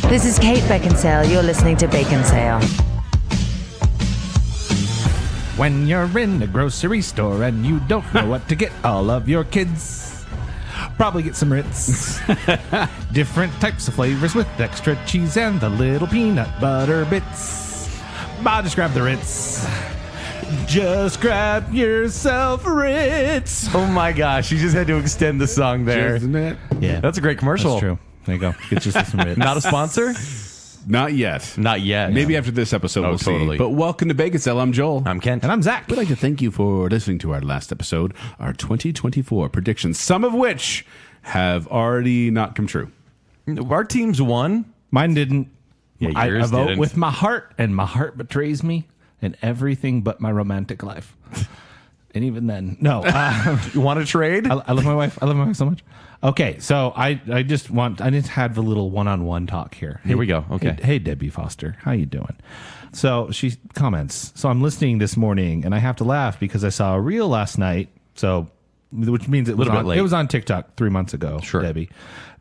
This is Kate Baconsale. You're listening to Baconsale. When you're in the grocery store and you don't know what to get all of your kids, probably get some Ritz. Different types of flavors with extra cheese and the little peanut butter bits. Just grab the Ritz. Just grab yourself Ritz. Oh my gosh, you just had to extend the song there. Isn't it? Yeah, That's a great commercial. that's true. There you go. Get yourself some Ritz. Not a sponsor? Not yet. Not yet. Maybe after this episode we'll totally. see. But welcome to Baconsale. I'm Joel. I'm Kent. And I'm Zach. We'd like to thank you for listening to our last episode, our 2024 predictions, some of which have already not come true. Our team's won. Mine didn't. Yeah, I yours vote didn't. with my heart, and my heart betrays me in everything but my romantic life. And even then, no. You want to trade? I love my wife. I love my wife so much. Okay, so I just had the little one-on-one talk here. Here we go. Okay. Hey, Debbie Foster, how you doing? So she comments. So I'm listening this morning, and I have to laugh because I saw a reel last night. So, which means it was Little bit late. It was on TikTok 3 months ago. Sure. Debbie,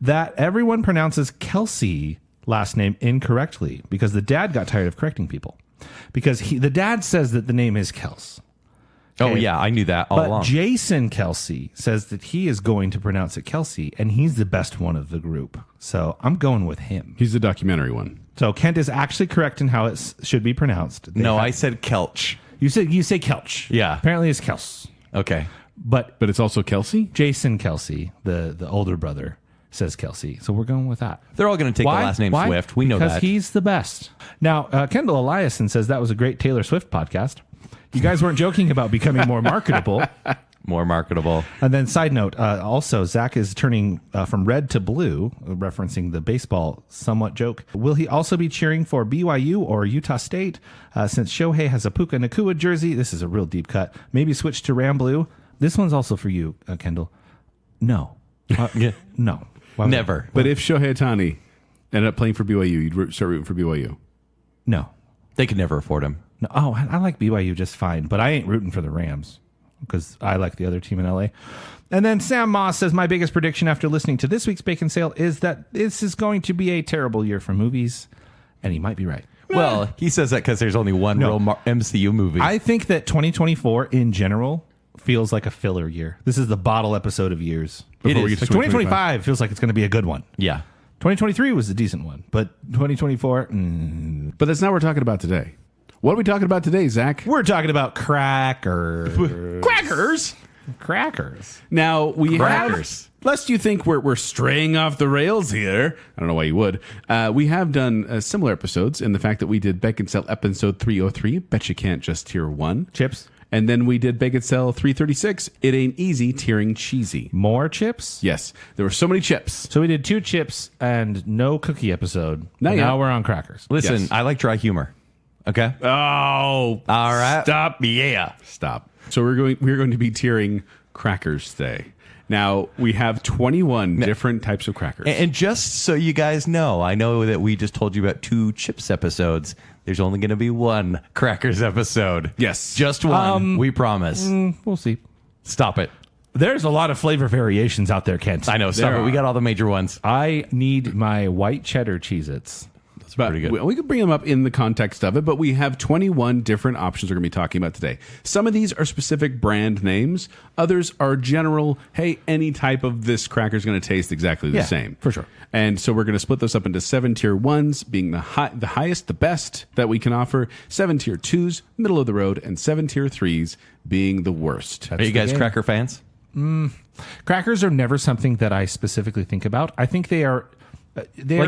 that everyone pronounces Kelsey last name incorrectly because the dad got tired of correcting people because the dad says that the name is Kels. Oh, yeah, I knew that all But along. Jason Kelsey says that he is going to pronounce it Kelsey, and he's the best one of the group. So I'm going with him. He's the documentary one. So Kent is actually correct in how it should be pronounced. I said Kelch. You say Kelch. Yeah. Apparently it's Kels. Okay. But But it's also Kelsey? Jason Kelsey, the older brother, says Kelsey. So we're going with that. They're all going to take the last name Swift. We know because that. he's the best. Now, Kendall Eliason says that was a great Taylor Swift podcast. You guys weren't joking about becoming more marketable. More marketable. And then side note, also, Zach is turning from red to blue, referencing the baseball somewhat joke. Will he also be cheering for BYU or Utah State? Since Shohei has a Puka Nakua jersey, this is a real deep cut. Maybe switch to Ram Blue. This one's also for you, Kendall. No. Yeah. No. Why would- Never. But if Shohei Ohtani ended up playing for BYU, you'd start rooting for BYU. No. They could never afford him. No. Oh, I like BYU just fine, but I ain't rooting for the Rams because I like the other team in LA. And then Sam Moss says, my biggest prediction after listening to this week's Bacon Sale is that this is going to be a terrible year for movies. And he might be right. Well, he says that because there's only one real MCU movie. I think that 2024 in general feels like a filler year. This is the bottle episode of years. Before we is. get to Like 2025 feels like it's going to be a good one. yeah. 2023 was a decent one, but 2024, But that's not what we're talking about today. What are we talking about today, Zach? we're talking about crackers. Crackers. Now, we Crackers. have, lest you think we're straying off the rails here, I don't know why you would, we have done similar episodes in the fact that we did Baconsale episode 303, Bet You Can't Just Tier 1. Chips. And then we did Baconsale 336, It Ain't Easy Tearing Cheesy. More chips. Yes, there were so many chips. So we did 2 chips and no cookie episode. Not yet. Now we're on crackers. Listen, Yes. I like dry humor. Okay? Oh, All right. stop. Yeah. Stop. So we're going to be tiering crackers today. Now, we have 21 different types of crackers. And just so you guys know, I know that we just told you about 2 chips episodes. There's only going to be 1 crackers episode. Yes. Just one. We promise. We'll see. Stop it. There's a lot of flavor variations out there, Kent. I know. Stop There it. We are. got all the major ones. I need my white cheddar Cheez-Its. But pretty good. We could bring them up in the context of it, but we have 21 different options we're going to be talking about today. Some of these are specific brand names. Others are general, hey, any type of this cracker is going to taste exactly the Yeah, same. for sure. And so we're going to split those up into 7 tier 1s, being the highest, the best that we can offer, 7 tier 2s, middle of the road, and 7 tier 3s being the worst. Are you guys cracker fans? Crackers are never something that I specifically think about. I think they are... Like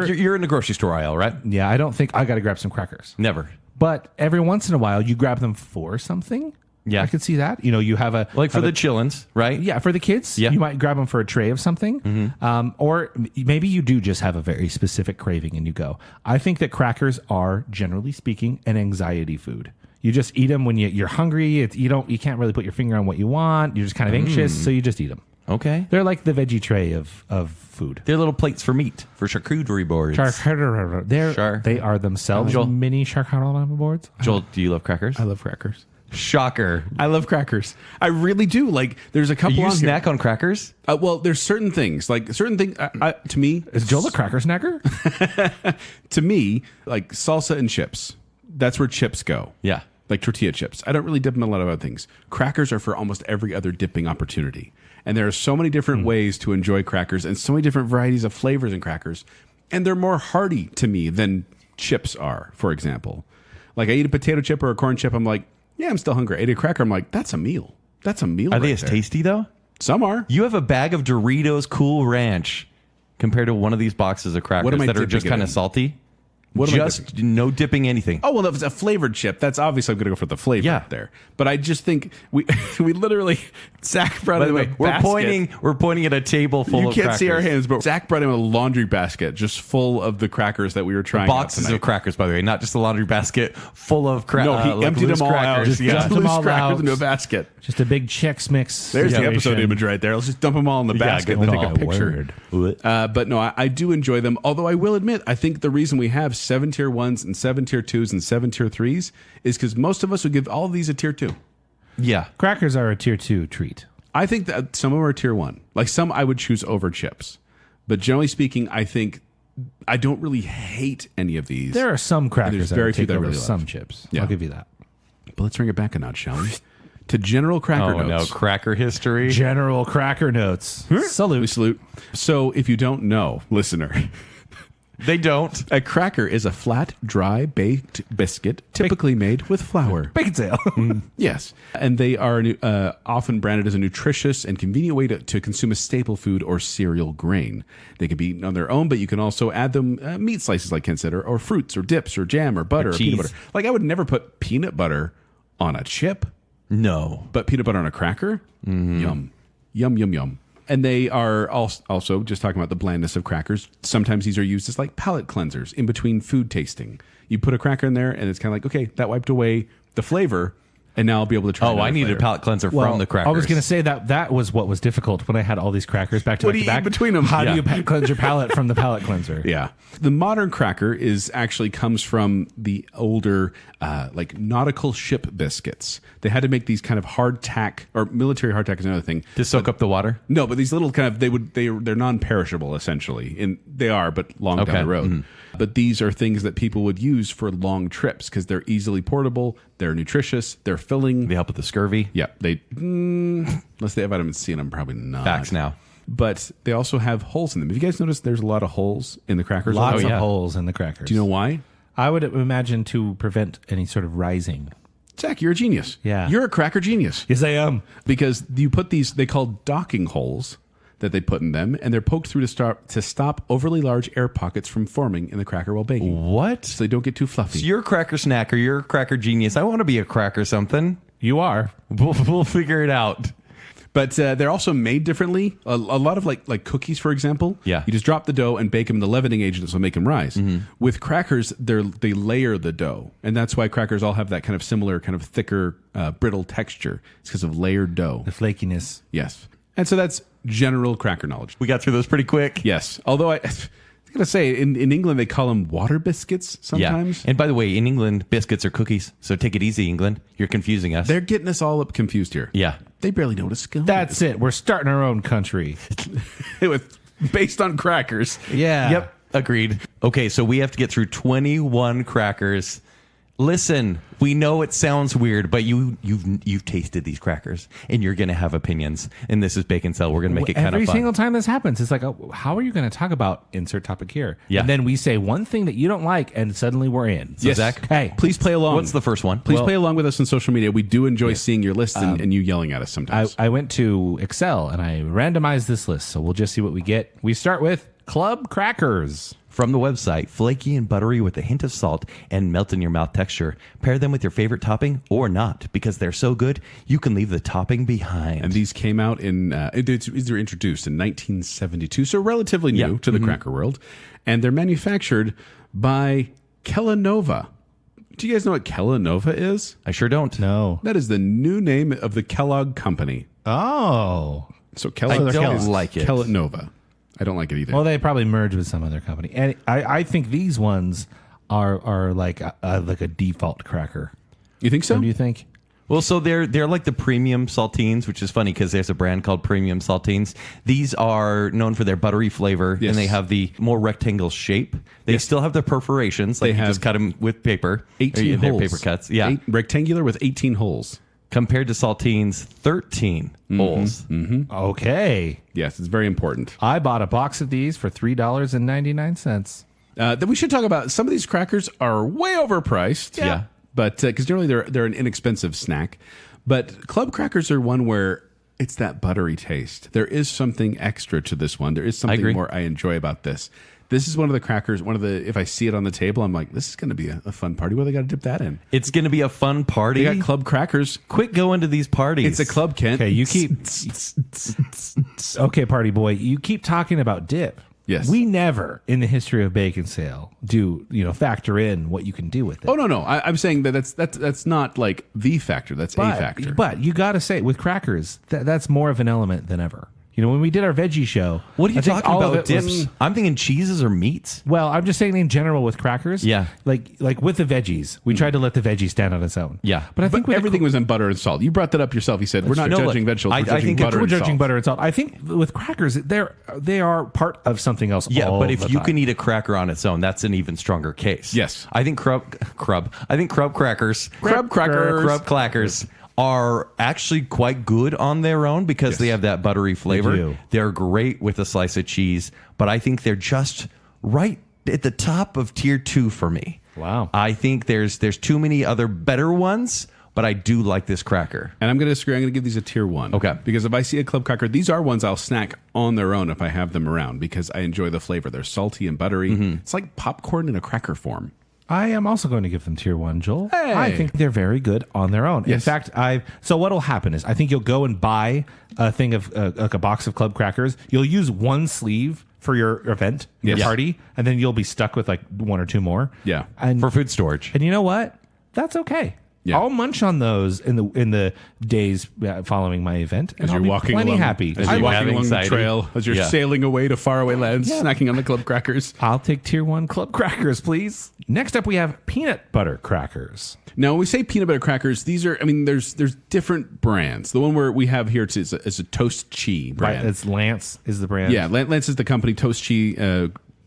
you're in the grocery store aisle, right? Yeah, I don't think I got to grab some crackers. Never. But every once in a while, you grab them for something. Yeah. I could see that. You know, you have a... Like for have the a- chillins, right? Yeah, for the kids, Yeah. you might grab them for a tray of something. Or maybe you do just have a very specific craving and you go. I think that crackers are, generally speaking, an anxiety food. You just eat them when you're hungry. You can't really put your finger on what you want. You're just kind of anxious, so you just eat them. Okay. They're like the veggie tray of food. They're little plates for meat, for charcuterie boards. They are themselves Joel. mini charcuterie boards. Joel, do you love crackers? I love crackers. Shocker. I love crackers. I really do. Like, there's a couple You on snack on crackers? here. Well, there's certain things. Like, certain things, to me... Is Joel a cracker snacker? To me, like, salsa and chips. That's where chips go. Yeah. Like tortilla chips. I don't really dip them in a lot of other things. Crackers are for almost every other dipping opportunity. And there are so many different ways to enjoy crackers and so many different varieties of flavors in crackers. And they're more hearty to me than chips are, for example. Like, I eat a potato chip or a corn chip, I'm like, yeah, I'm still hungry. I ate a cracker, I'm like, that's a meal. That's a meal. Are they right as there. tasty, though? Some are. You have a bag of Doritos Cool Ranch compared to one of these boxes of crackers am I that are dipping just it kind in? of salty. What am I Just no dipping anything. Oh, well, if it's a flavored chip, that's obviously I'm going to go for the flavor Yeah. there. But I just think we literally, Zach brought By in the a way, we're basket. pointing at a table full You of can't crackers. see our hands, but Zach brought in a laundry basket just full of the crackers that we were trying out Boxes tonight. of crackers, by the way, not just a laundry basket full of No, he emptied loose them all crackers. out. Just Yeah, dumped them loose all crackers out. into a basket. Just a big Chex Mix. There's the situation. episode image right there. Let's just dump them all in the basket and get take a all picture. word. But no, I do enjoy them. Although I will admit, I think the reason we have 7 tier 1s and 7 tier 2s and 7 tier 3s is because most of us would give all of these a tier 2. Yeah. Crackers are a tier 2 treat. I think that some of them are tier 1. Like, some I would choose over chips. But generally speaking, I think I don't really hate any of these. There are some crackers there's that very would few take that I over really love. some chips. Yeah. I'll give you that. But let's bring it back a notch, shall we? To general cracker Oh, no. notes. Cracker history. General cracker notes. We Salute. salute. So, if you don't know, listener, They don't. a cracker is a flat, dry, baked biscuit typically made with flour. Baconsale. Yes. And they are often branded as a nutritious and convenient way to consume a staple food or cereal grain. They can be eaten on their own, but you can also add them meat slices, like Ken said, or fruits, or dips, or jam, or butter, or peanut cheese. butter. Like, I would never put peanut butter on a chip, No. but peanut butter on a cracker? Yum. Yum, yum, yum. And they are also, just talking about the blandness of crackers, sometimes these are used as like palate cleansers in between food tasting. You put a cracker in there, and it's kind of like, okay, that wiped away the flavor, and now I'll be able to try Oh, another I need flavor. a palate cleanser from the crackers. I was going to say that was what was difficult when I had all these crackers back to What back do to you back. eat between them? How Yeah. do you cleanse your palate from the palate cleanser? Yeah. The modern cracker is actually comes from the older, like nautical ship biscuits. They had to make these kind of hardtack, or military hardtack is another thing. to soak up the water. No, but these little kind of they're non-perishable essentially, and they are, but long down Okay. the road. But these are things that people would use for long trips because they're easily portable, they're nutritious, they're filling. They help with the scurvy. Yeah, they unless they have vitamin C in them, probably not. Facts now. But they also have holes in them. Have you guys noticed there's a lot of holes in the crackers? Lots Oh, of yeah. holes in the crackers. Do you know why? I would imagine to prevent any sort of rising. Zach, you're a genius. Yeah. You're a cracker genius. Yes, I am. Because you put these, they call docking holes that they put in them, and they're poked through to stop overly large air pockets from forming in the cracker while baking. What? So they don't get too fluffy. So you're a cracker snacker. You're a cracker genius. I want to be a cracker something. You are. We'll figure it out. But they're also made differently. A lot of like cookies, for example. Yeah. You just drop the dough and bake them in the leavening agents will make them rise. With crackers, they layer the dough. And that's why crackers all have that kind of similar, kind of thicker, brittle texture. It's because of layered dough. The flakiness. Yes. And so that's general cracker knowledge. We got through those pretty quick. Yes. Although I gotta say, in England, they call them water biscuits sometimes. Yeah. And by the way, in England, biscuits are cookies. So take it easy, England. You're confusing us. They're getting us all up confused here. Yeah. They barely know what a scone That's it. We're starting our own country. is. Based on crackers. Yeah. Yep. Agreed. Okay, so we have to get through 21 crackers. Listen, we know it sounds weird, but you've tasted these crackers, and you're going to have opinions. And this is Baconsale. We're going to make it kind of Every fun. single time this happens, it's like, oh, how are you going to talk about insert topic here? Yeah. And then we say one thing that you don't like, and suddenly we're in. So, Zach, Hey, Please play along. what's the first one? Please play along with us on social media. We do enjoy seeing your lists and you yelling at us sometimes. I went to Excel and I randomized this list, so we'll just see what we get. We start with Club Crackers. From the website, flaky and buttery with a hint of salt and melt in your mouth texture. Pair them with your favorite topping or not, because they're so good, you can leave the topping behind. And these came out these were introduced in 1972, so relatively new to the cracker world. And they're manufactured by Kellanova. Do you guys know what Kellanova is? I sure don't. No. That is the new name of the Kellogg company. Oh. So I don't Kellogg like it. Kellanova. I don't like it either. Well, they probably merged with some other company. And I think these ones are like a default cracker. You think so? What do you think? Well, so they're like the premium saltines, which is funny because there's a brand called Premium Saltines. These are known for their buttery flavor, Yes. and they have the more rectangle shape. They still have the perforations, like They you have just cut them with paper. 18 They're holes. paper cuts. Yeah. Rectangular with 18 holes. Compared to saltines, 13 holes. Okay. Yes, it's very important. I bought a box of these for $3.99. Then we should talk about some of these crackers are way overpriced. Yeah. But because generally they're an inexpensive snack. But club crackers are one where it's that buttery taste. There is something extra to this one. There is something agree. more I enjoy about this. This is one of the crackers, if I see it on the table, I'm like, this is going to be a fun party. What do they got to dip that in? It's going to be a fun party. They got club crackers. Quit going to these parties. It's a club, Kent. Okay, you keep. Okay, party boy, you keep talking about dip. Yes. We never, in the history of Baconsale, do factor in what you can do with it. Oh no! I'm saying that's not like the factor. That's a factor. But you got to say, with crackers, that's more of an element than ever. When we did our veggie show, What are you I think talking all of about? it was- Dips? I'm thinking cheeses or meats. Well, I'm just saying in general with crackers. Yeah. Like with the veggies, we tried to let the veggie stand on its own. Yeah. But I think with everything was in butter and salt. You brought that up yourself. You said we're not true. No, judging look, vegetables. I We're judging think butter we're and judging salt. butter and salt. I think with crackers, they are part of something else. Yeah, all but if the you time. can eat a cracker on its own, that's an even stronger case. Yes. I think crub crackers are actually quite good on their own because they have that buttery flavor. do. They're great with a slice of cheese, but I think they're just right at the top of tier 2 for me. Wow. I think there's too many other better ones, but I do like this cracker. And I'm going to disagree. I'm going to give these a tier 1. Okay. Because if I see a club cracker, these are ones I'll snack on their own if I have them around because I enjoy the flavor. They're salty and buttery. It's like popcorn in a cracker form. I am also going to give them tier 1, Joel. Hey. I think they're very good on their own. In Yes. fact, so what will happen is I think you'll go and buy a thing of like a box of club crackers. You'll use one sleeve for your event, your Yes. party, and then you'll be stuck with like one or two more. Yeah. And For food storage. and you know what? That's okay. Yeah. I'll munch on those in the days following my event, and As I'll you're be walking plenty along, happy. As I you're have walking along anxiety. the trail, as you're Yeah. sailing away to faraway lands, Yeah. snacking on the club crackers. I'll take tier 1 club crackers, please. Next up, we have peanut butter crackers. Now, when we say peanut butter crackers, these are, there's different brands. The one where we have here is a Toast Cheese brand. Right, it's Lance is the brand. Yeah, Lance is the company, Toast Cheese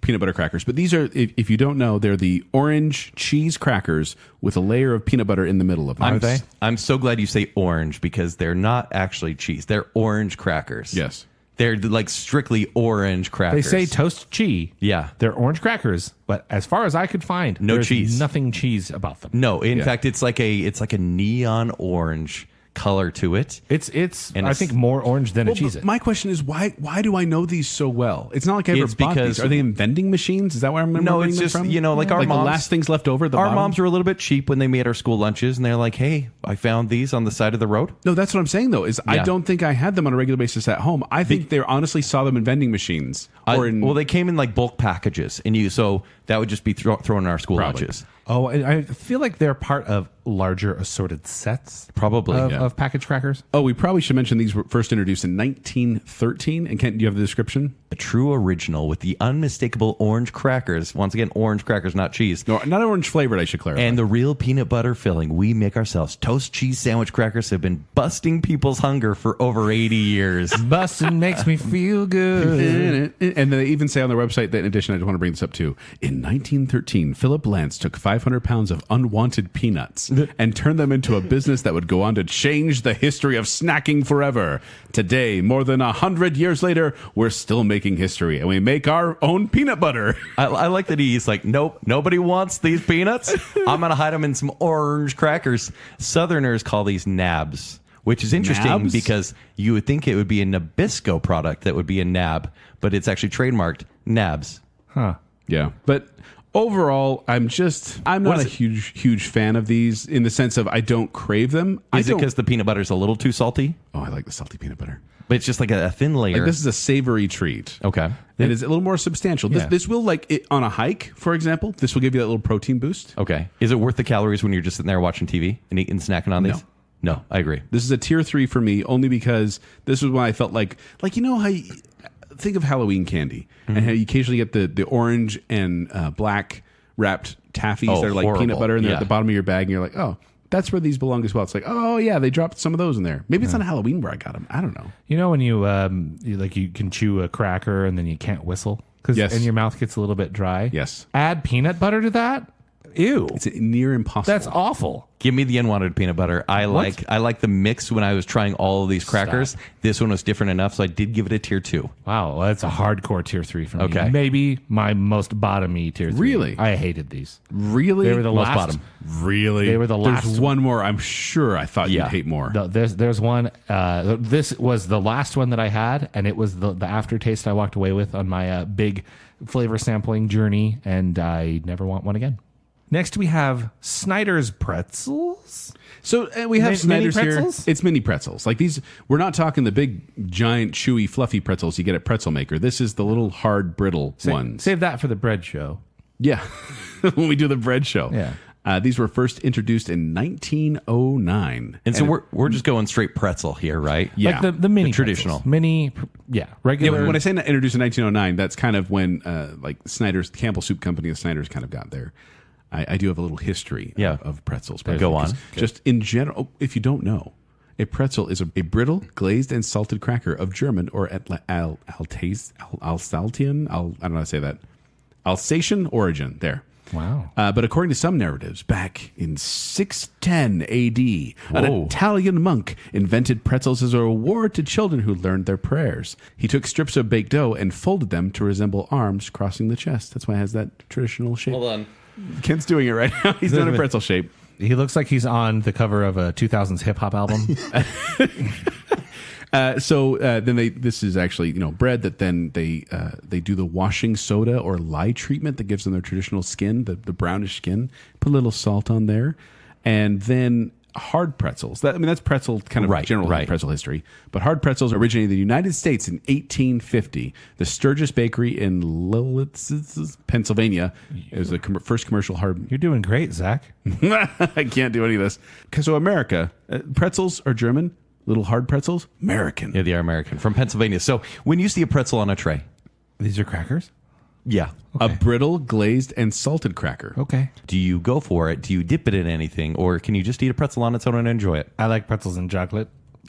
peanut butter crackers. But these are, if you don't know, they're the orange cheese crackers with a layer of peanut butter in the middle of them. I'm so glad you say orange because they're not actually cheese. They're orange crackers. Yes. They're like strictly orange They crackers. say toast cheese. Yeah. They're orange crackers, but as far as I could find, No there's cheese. nothing cheese about them. No, in Yeah. fact, it's like a neon orange color to it. It's And I it's- think more orange than a Well, Cheez-It. but my question is, why do I know these so well? It's not like I ever It's bought because- these. Are they in vending machines? Is that where I'm remembering No, it's them just, from? like our like moms. the last things left over. At the Our bottom? moms were a little bit cheap when they made our school lunches, and they're like, "Hey, I found these on the side of the road." No, that's what I'm saying though. I Yeah. don't think I had them on a regular basis at home. I think they honestly saw them in vending machines Well, they came in like bulk packages, and so that would just be thrown in our school Probably. lunches. Oh, I feel like they're part of larger assorted sets Probably, of, yeah. of packaged crackers. Oh, we probably should mention these were first introduced in 1913. And Kent, do you have the description? A true original with the unmistakable orange crackers. Once again, orange crackers, not cheese. No, not orange flavored. I should clarify. And the real peanut butter filling we make ourselves. Toast cheese sandwich crackers have been busting people's hunger for over 80 years. Bustin' makes me feel good. And they even say on their website that, in addition, I just want to bring this up too. In 1913, Philip Lance took 500 pounds of unwanted peanuts and turned them into a business that would go on to change the history of snacking forever. Today, more than 100 years later, we're still making history, and we make our own peanut butter. I like that he's like, nope, nobody wants these peanuts. I'm going to hide them in some orange crackers. Southerners call these nabs, which is interesting Nabs? because you would think it would be a Nabisco product that would be a nab, but it's actually trademarked nabs. Huh. Yeah, but overall, I'm not What a is it? huge fan of these in the sense of I don't crave them. Is it don't- because the peanut butter is a little too salty? Oh, I like the salty peanut butter. But it's just like a thin layer. Like, this is a savory treat. Okay. It is a little more substantial. Yeah. This will, like, on a hike, for example, this will give you that little protein boost. Okay. Is it worth the calories when you're just sitting there watching TV and eating, snacking on these? No, I agree. This is a tier 3 for me, only because this was when I felt like you know how you think of Halloween candy and how you occasionally get the orange and black wrapped taffies Oh, that are like horrible. peanut butter and they're Yeah. at the bottom of your bag and you're like, oh, that's where these belong as well. It's like, oh yeah, they dropped some of those in there. Maybe it's on Halloween where I got them. I don't know. You know when you can chew a cracker and then you can't whistle because Yes. and your mouth gets a little bit dry. Yes. Add peanut butter to that. Ew. It's near impossible. That's awful. Give me the unwanted peanut butter. I like the mix when I was trying all of these crackers. This one was different enough, so I did give it a tier 2. Wow, well, that's a hardcore tier 3 for me. Okay. Maybe my most bottom-y tier 3. Really? I hated these. Really? They were the Most last. bottom. Really? They were the last There's one more I'm sure I thought Yeah. you'd hate more. There's one. This was the last one that I had, and it was the aftertaste I walked away with on my big flavor sampling journey, and I never want one again. Next, we have Snyder's Pretzels. So we have Mini Snyder's here. pretzels? It's mini pretzels. Like these, we're not talking the big, giant, chewy, fluffy pretzels you get at Pretzel Maker. This is the little hard, brittle ones. Save that for the bread show. Yeah, when we do the bread show. Yeah. These were first introduced in 1909. And so we're just going straight pretzel here, right? Yeah. Like the mini The traditional. pretzels. Mini, Yeah, regular. when I say introduced in 1909, that's kind of when like Snyder's, the Campbell Soup Company, the Snyder's kind of got there. I do have a little history of pretzels. Go on. Just in general, if you don't know, a pretzel is a brittle, glazed, and salted cracker of German or Alsatian, I don't know how to say that, Alsatian origin. There. Wow. But according to some narratives, back in 610 AD, an Whoa. Italian monk invented pretzels as a reward to children who learned their prayers. He took strips of baked dough and folded them to resemble arms crossing the chest. That's why it has that traditional shape. Hold on. Kent's doing it right now. He's doing a pretzel shape. He looks like he's on the cover of a 2000s hip hop album. Then this is actually bread that then they do the washing soda or lye treatment that gives them their traditional skin, the brownish skin. Put a little salt on there, and then hard pretzels. That's pretzel kind of general pretzel history. But hard pretzels originated in the United States in 1850. The Sturgis Bakery in Lilitz, Pennsylvania. It was the first commercial hard. You're doing great, Zach. I can't do any of this. So America, pretzels are German. Little hard pretzels, American. Yeah, they are American from Pennsylvania. So when you see a pretzel on a tray, These are crackers? yeah, A brittle, glazed, and salted cracker. Okay. do you go for it? Do you dip it in anything, or can you just eat a pretzel on its own and enjoy it? I like pretzels and chocolate.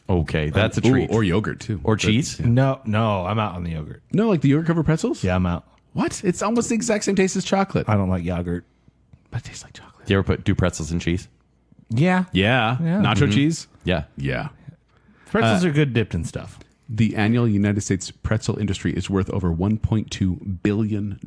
Okay, that's a treat. Or yogurt, too. Or cheese. No, I'm out on the yogurt. No, like the yogurt covered pretzels? Yeah, I'm out. What? It's almost the exact same taste as chocolate. I don't like yogurt. But it tastes like chocolate. Do you ever do pretzels and cheese? Yeah. Yeah. Nacho cheese? Yeah. Yeah. Pretzels are good dipped in stuff. The annual United States pretzel industry is worth over $1.2 billion.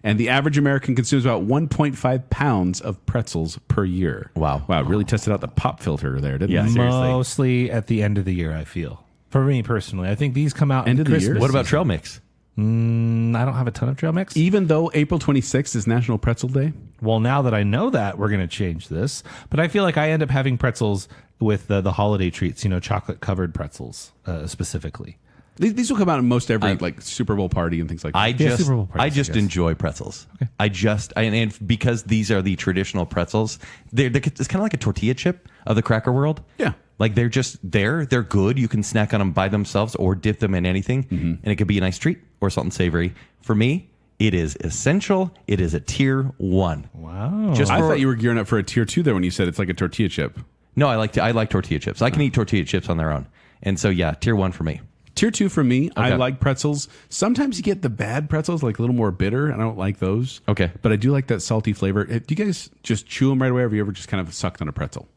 And the average American consumes about 1.5 pounds of pretzels per year. Wow. Wow, really tested out the pop filter there, didn't Yeah, it? seriously. Mostly at the end of the year, I feel. For me personally, I think these come out End in of the year? Christmas What about season. trail mix? I don't have a ton of trail mix. Even though April 26th is National Pretzel Day? Well, now that I know that, we're going to change this. But I feel like I end up having pretzels with the holiday treats, chocolate covered pretzels specifically. These will come out in most every like Super Bowl party and things like that. I just Super Bowl pretzels, I just I guess. enjoy pretzels. Okay. And because these are the traditional pretzels, it's kind of like a tortilla chip of the cracker world. Yeah. Like they're just there. They're good. You can snack on them by themselves or dip them in anything, and it could be a nice treat or something savory. For me, it is essential. It is a tier 1. Wow. Just I for- thought you were gearing up for a tier 2 there when you said it's like a tortilla chip. No, I like tortilla chips. I can eat tortilla chips on their own, and so yeah, tier 1 for me. Tier 2 for me, I Okay. like pretzels. Sometimes you get the bad pretzels, like a little more bitter, and I don't like those. Okay. But I do like that salty flavor. Do you guys just chew them right away, or have you ever just kind of sucked on a pretzel?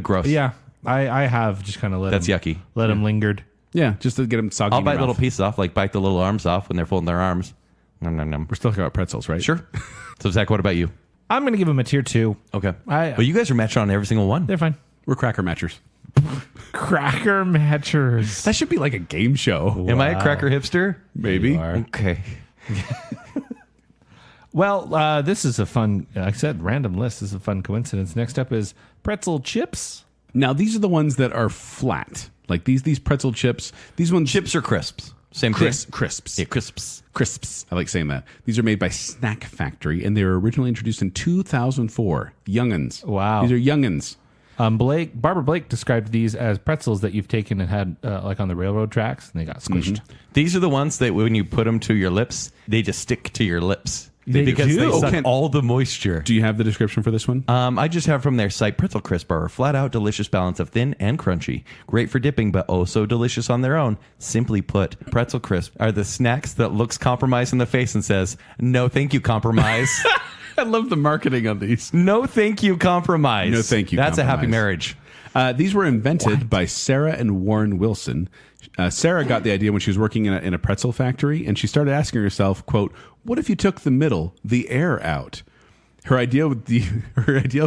Gross. Yeah, I have just kind of let That's them, yucky. Let them lingered. Yeah, just to get them soggy. I'll in your bite little mouth. pieces off, like bite the little arms off when they're folding their arms. Nom, nom, nom. We're still talking about pretzels, right? Sure. So Zach, what about you? I'm going to give them a tier 2. Okay. But you guys are matched on every single one. They're fine. We're cracker matchers. Cracker matchers. That should be like a game show. Am I a cracker hipster? Maybe. You are. Okay. Well, this is a fun, like I said, random list. This is a fun coincidence. Next up is pretzel chips. Now, these are the ones that are flat. Like these pretzel chips. These ones. Chips or crisps? Same Crisps. thing. Yeah, crisps. Crisps. I like saying that. These are made by Snack Factory, and they were originally introduced in 2004. Young'uns. Wow. These are young'uns. Barbara Blake described these as pretzels that you've taken and had like on the railroad tracks, and they got squished. These are the ones that when you put them to your lips, they just stick to your lips. because do? they suck Okay. all the moisture. Do you have the description for this one? I just have from their site, Pretzel Crisp are a flat-out delicious balance of thin and crunchy. Great for dipping, but oh so delicious on their own. Simply put, Pretzel Crisp are the snacks that looks compromise in the face and says, no thank you, compromise. I love the marketing on these. No thank you, compromise. No thank you, That's a happy compromise. marriage. These were invented by Sarah and Warren Wilson. Sarah got the idea when she was working in a pretzel factory, and she started asking herself, quote, what if you took the middle, the air out? Her idea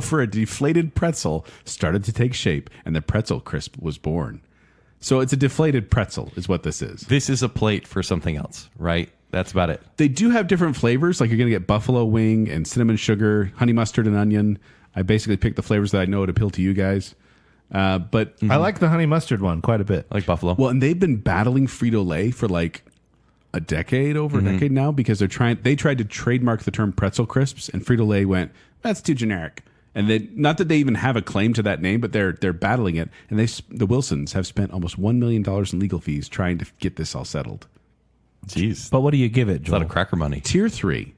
for a deflated pretzel started to take shape, and the Pretzel Crisp was born. So it's a deflated pretzel is what this is. This is a plate for something else, right? That's about it. They do have different flavors. Like you're going to get buffalo wing and cinnamon sugar, honey mustard and onion. I basically picked the flavors that I know would appeal to you guys. But I like the honey mustard one quite a bit. Like buffalo. well, and they've been battling Frito-Lay for like a decade now because they tried to trademark the term pretzel crisps, and Frito-Lay went, that's too generic. And they, not that they even have a claim to that name, but they're battling it. And the Wilsons have spent almost $1 million in legal fees trying to get this all settled. Jeez. But what do you give it, It's a lot Joel? of cracker money. Tier 3.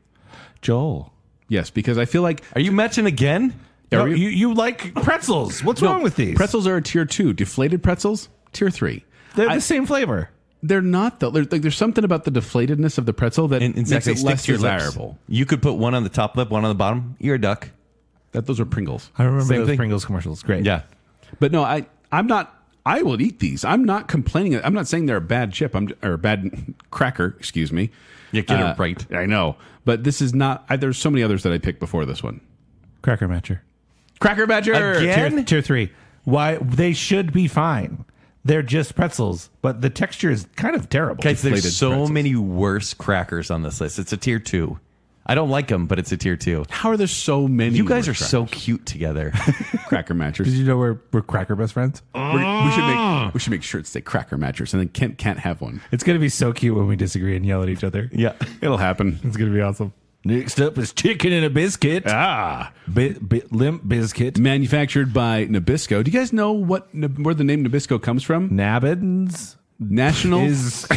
Joel. Yes, because I feel like Are you matching again? No, you like pretzels. What's wrong with these? pretzels are a tier 2. Deflated pretzels, tier 3. They're the same flavor. They're not though. There's something about the deflatedness of the pretzel that And makes they it stick less to your lips. desirable. You could put one on the top lip, one on the bottom. You're a duck. Those are Pringles. I remember Same those thing. Pringles commercials. Great. Yeah. But no, I'm not. I will eat these. I'm not complaining. I'm not saying they're a bad chip. Or a bad cracker. Excuse me. You get it right. I know, but this is not. There's so many others that I picked before this one. Cracker Matcher. Cracker Badger. Again? Tier 3. Why? They should be fine. They're just pretzels, but the texture is kind of terrible. Guys, there's Deflated so pretzels. many worse crackers on this list. It's a tier 2. I don't like them, but it's a tier 2. How are there so many? You guys are worse so cute together. cracker matchers. Did you know we're cracker best friends? We should make shirts say cracker matchers, and then Kent can't have one. It's going to be so cute when we disagree and yell at each other. Yeah. It'll happen. It's going to be awesome. Next up is chicken and a biscuit. Limp biscuit. Manufactured by Nabisco. Do you guys know where the name Nabisco comes from? Nabbins National is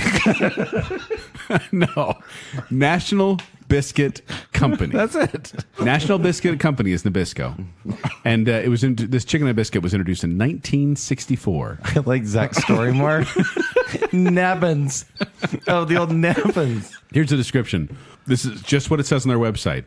no National Biscuit Company. that's it. National Biscuit Company is Nabisco, and this chicken and biscuit was introduced in 1964. I like Zach's story more. Nabbins. Oh, the old nabbins. Here's the description. This is just what it says on their website.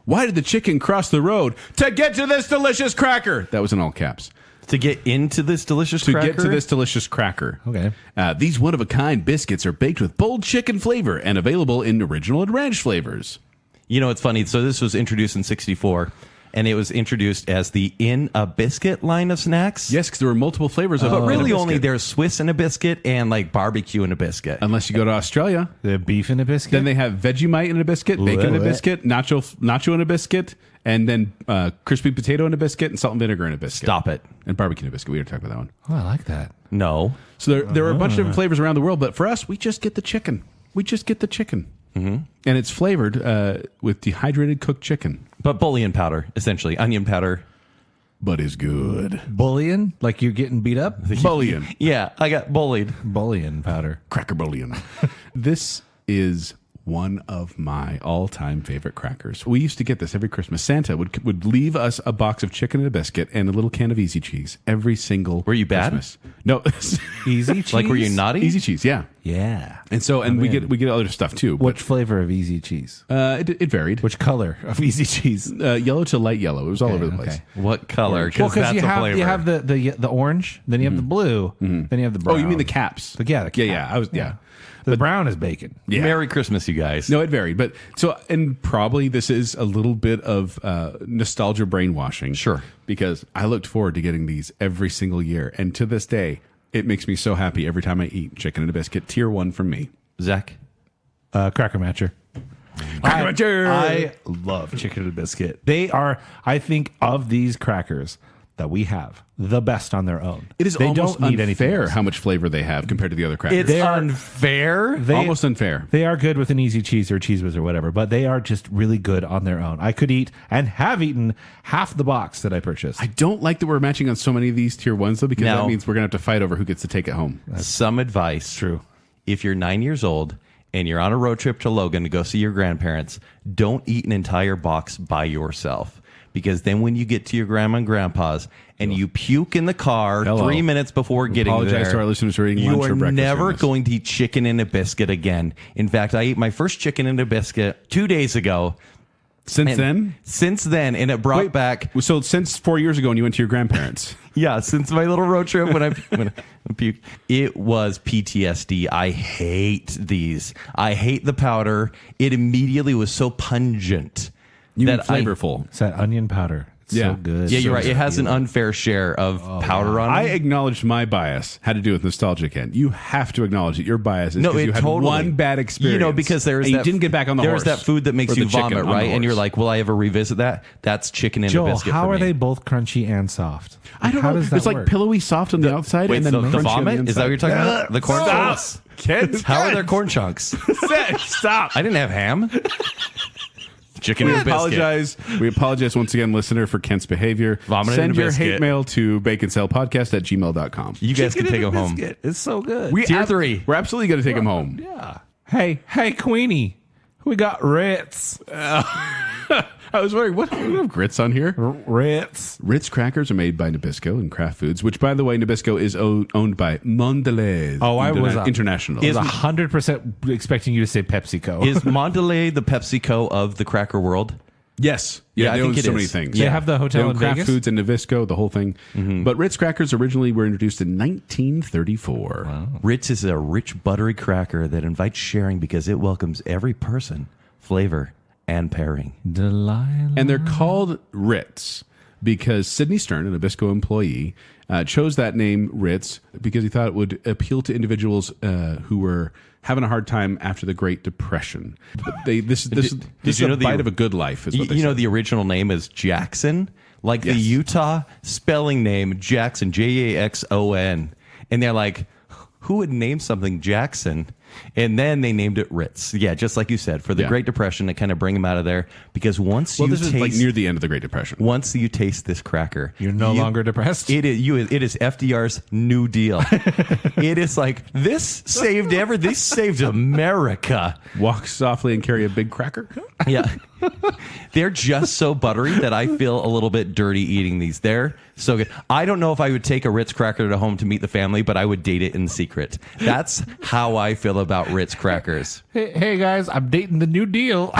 Why did the chicken cross the road to get to this delicious cracker? That was in all caps. To get into this delicious To cracker? get to this delicious cracker. Okay. These one-of-a-kind biscuits are baked with bold chicken flavor and available in original and ranch flavors. You know, it's funny. So this was introduced in 64, and it was introduced as the In a Biscuit line of snacks. Yes, because there were multiple flavors of But in a really biscuit. only there's Swiss in a biscuit and like barbecue in a biscuit. Unless you go to Australia. The beef and a biscuit. Then they have Vegemite in a biscuit, bacon in a What? biscuit, nacho in a biscuit, and then crispy potato in a biscuit, and salt and vinegar in a biscuit. Stop it. And barbecue in a biscuit. We already talked about that one. Oh, I like that. No. So there are a bunch of different flavors around the world, but for us, we just get the chicken. Mm-hmm. And it's flavored with dehydrated cooked chicken. But bouillon powder, essentially. Onion powder. But is good. Bullion, like you're getting beat up. Bouillon. Yeah, I got bullied. Bullion powder. Cracker bouillon. This is one of my all-time favorite crackers. We used to get this every Christmas. Santa would leave us a box of chicken and a biscuit and a little can of Easy Cheese every single Were you bad? Christmas. No. Easy cheese. Like, were you naughty? Easy Cheese, yeah. Yeah. And so, and we get other stuff too. Which flavor of easy cheese? But, it varied. Which color of easy cheese? Yellow to light yellow. It was all over the place. okay. What color? Well, Because that's you a have flavor. you have the orange, then you have the blue, then you have the brown. Oh, you mean the caps? The cap. Yeah. The brown is bacon. Yeah. Merry Christmas, you guys. No, it varied. But so, and probably this is a little bit of nostalgia brainwashing. Sure. Because I looked forward to getting these every single year. And to this day, it makes me so happy every time I eat chicken and a biscuit. Tier 1 from me. Zach? Cracker Matcher. Cracker Matcher! I love chicken and biscuit. They are, I think, of these crackers that we have, the best on their own. It is they almost don't need anything unfair else. how much flavor they have compared to the other crackers. It's unfair? almost unfair. They are good with an easy cheese or cheese whiz or whatever, but they are just really good on their own. I could eat and have eaten half the box that I purchased. I don't like that we're matching on so many of these tier 1s, though, because No. that means we're going to have to fight over who gets to take it home. Some advice. True. If you're 9 years old and you're on a road trip to Logan to go see your grandparents, don't eat an entire box by yourself. Because then when you get to your grandma and grandpa's and you puke in the car 3 minutes before getting there, apologize to our listeners for eating lunch or you are breakfast never during this. going to eat chicken and a biscuit again. In fact, I ate my first chicken and a biscuit 2 days ago. Since then, and it brought back. So since 4 years ago when you went to your grandparents. Yeah, since my little road trip when I puked, it was PTSD. I hate these. I hate the powder. It immediately was so pungent. You mean that flavorful. It's that onion powder. It's Yeah. so good. Yeah, you're So right. It has an good. unfair share of powder on it. I acknowledged my bias had to do with nostalgia, Ken. You have to acknowledge that your bias is No, because it you had totally. one bad experience. You know, because there's and that, you didn't get back on the there's horse. that food that makes Or the you chicken vomit, on the right? And you're horse. like, will I ever revisit that? That's chicken and a Joel, biscuit. how for are me. they both crunchy and soft? I don't How know. does that It's like work? pillowy soft on the outside Wait, and then so crunchy the on vomit? the Is that what you're talking about? The corn chunks? Kids, How are their corn chunks? Stop. I didn't have ham. Chicken and biscuit. We apologize once again, listener, for Kent's behavior. Vomited Send in a your hate biscuit. mail to baconsalepodcast@gmail.com. You guys can take them home. Biscuit. It's so good. Tier 3. We're absolutely going to take him home. Yeah. Hey, Queenie. We got Ritz. I was wondering, what do we have grits on here? Ritz. Ritz crackers are made by Nabisco and Kraft Foods, which, by the way, Nabisco is owned by Mondelez. Oh, I was International. I was 100% expecting you to say PepsiCo. Is Mondelez the PepsiCo of the cracker world? Yes. Yeah, I they think own it so is. many things. They have the hotel They own in Kraft Vegas? Foods and Nabisco, the whole thing. But Ritz crackers originally were introduced in 1934. Wow. Ritz is a rich, buttery cracker that invites sharing because it welcomes every person, flavor, and pairing. Delilah. And they're called Ritz because Sidney Stern, an Nabisco employee, chose that name Ritz because he thought it would appeal to individuals who were having a hard time after the Great Depression. But this is you know a the- bite of a good life, is what they You know, said. the original name is Jackson, like the Yes. Utah spelling name Jackson, Jaxon. And they're like, who would name something Jackson? And then they named it Ritz. Yeah, just like you said, for the Yeah. Great Depression to kind of bring them out of there. Because once Well, you this is taste, like near the end of the Great Depression. once you taste this cracker, You're no longer depressed? It is FDR's New Deal. It is like this saved This saved America. Walk softly and carry a big cracker. Yeah. They're just so buttery that I feel a little bit dirty eating these. They're so good. I don't know if I would take a Ritz cracker to home to meet the family, but I would date it in secret. That's how I feel about Ritz crackers. Hey, guys, I'm dating the New Deal.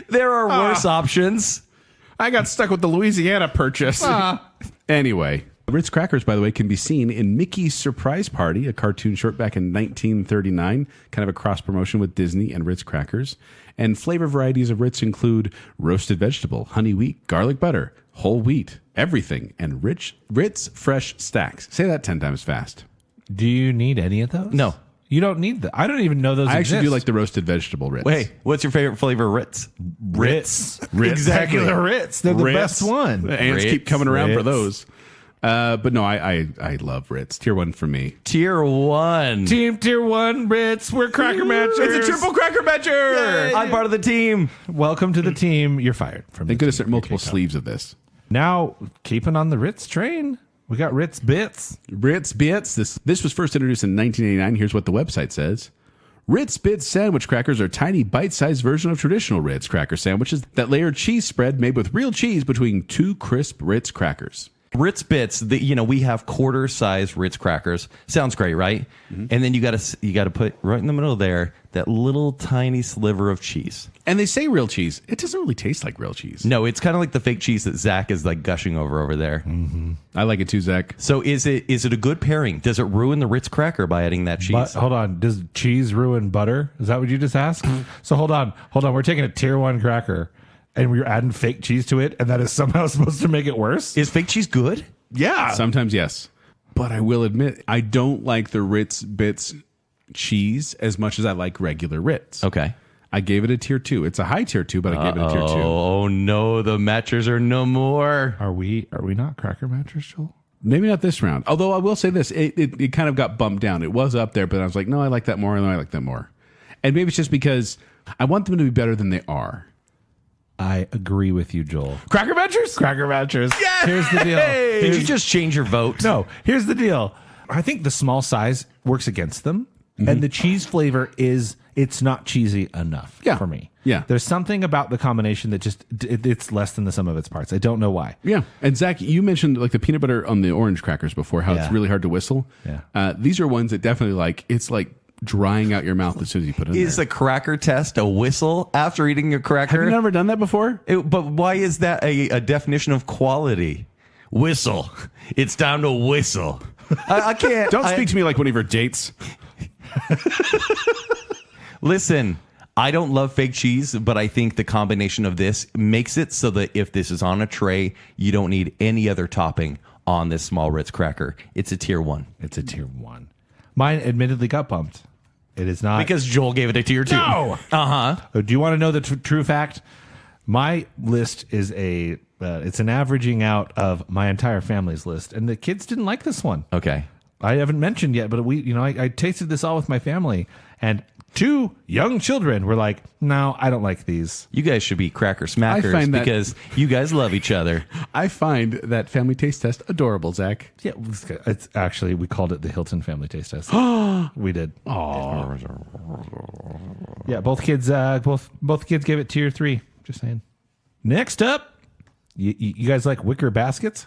There are worse options. I got stuck with the Louisiana Purchase. Anyway, Ritz crackers, by the way, can be seen in Mickey's Surprise Party, a cartoon short back in 1939, kind of a cross promotion with Disney and Ritz crackers. And flavor varieties of Ritz include roasted vegetable, honey wheat, garlic butter, whole wheat, everything, and Ritz fresh stacks. Say that 10 times fast. Do you need any of those? No. You don't need them. I don't even know those I actually do exist. like the roasted vegetable Ritz. Wait, what's your favorite flavor? Ritz. Ritz. Exactly. The Ritz. They're the Ritz. best one. The ants Ritz. keep coming around for Ritz. those. But no, I love Ritz. Tier 1 for me. Tier 1. Team Tier 1 Ritz. We're Cracker Matchers. It's a triple cracker matcher. I'm part of the team. Welcome to the team. You're fired. From Thank the goodness team. there are multiple sleeves of this. Now, keeping on the Ritz train, we got Ritz Bits. Ritz Bits. This was first introduced in 1989. Here's what the website says. Ritz Bits sandwich crackers are tiny bite-sized version of traditional Ritz cracker sandwiches that layer cheese spread made with real cheese between two crisp Ritz crackers. Ritz Bits, we have quarter-size Ritz crackers. Sounds great, right? And then you got to put right in the middle there that little tiny sliver of cheese. And they say real cheese. It doesn't really taste like real cheese. No, it's kind of like the fake cheese that Zach is like gushing over there. I like it too, Zach. So is it a good pairing? Does it ruin the Ritz cracker by adding that cheese? But hold on, does cheese ruin butter? Is that what you just asked? So hold on. We're taking a Tier 1 cracker and we're adding fake cheese to it, and that is somehow supposed to make it worse? Is fake cheese good? Yeah. Sometimes, yes. But I will admit, I don't like the Ritz Bits cheese as much as I like regular Ritz. Okay. I gave it a tier 2. It's a high tier 2, but I gave it a tier 2. Oh no, the matchers are no more. Are we not Cracker Matchers, Joel? Maybe not this round. Although I will say this, it kind of got bumped down. It was up there, but I was like, no, I like that more, and I like that more. And maybe it's just because I want them to be better than they are. I agree with you, Joel. Cracker Matchers? Cracker Matchers. Yeah. Here's the deal. Did you just change your vote? No, here's the deal. I think the small size works against them And the cheese flavor it's not cheesy enough for me. Yeah. There's something about the combination that just, it's less than the sum of its parts. I don't know why. Yeah. And Zach, you mentioned like the peanut butter on the orange crackers before, how it's really hard to whistle. Yeah. These are ones that definitely it's like drying out your mouth as soon as you put it in Is there. a cracker test a whistle after eating a cracker? Have you never done that before? But why is that a definition of quality? Whistle. It's time to whistle. I can't. Don't speak to me like one of your dates. Listen, I don't love fake cheese, but I think the combination of this makes it so that if this is on a tray, you don't need any other topping on this small Ritz cracker. It's a tier 1. It's a tier 1. Mine admittedly got bumped. It is not. Because Joel gave it a tier 2. No! Uh-huh. Do you want to know the true fact? My list is it's an averaging out of my entire family's list, and the kids didn't like this one. Okay. I haven't mentioned yet, but I tasted this all with my family, and 2 young children were like, "No, I don't like these." You guys should be cracker smackers because you guys love each other. I find that family taste test adorable, Zach. Yeah, it's actually, we called it the Hilton Family Taste Test. We did. Oh, yeah. Both kids gave it tier 3. Just saying. Next up, you guys like wicker baskets?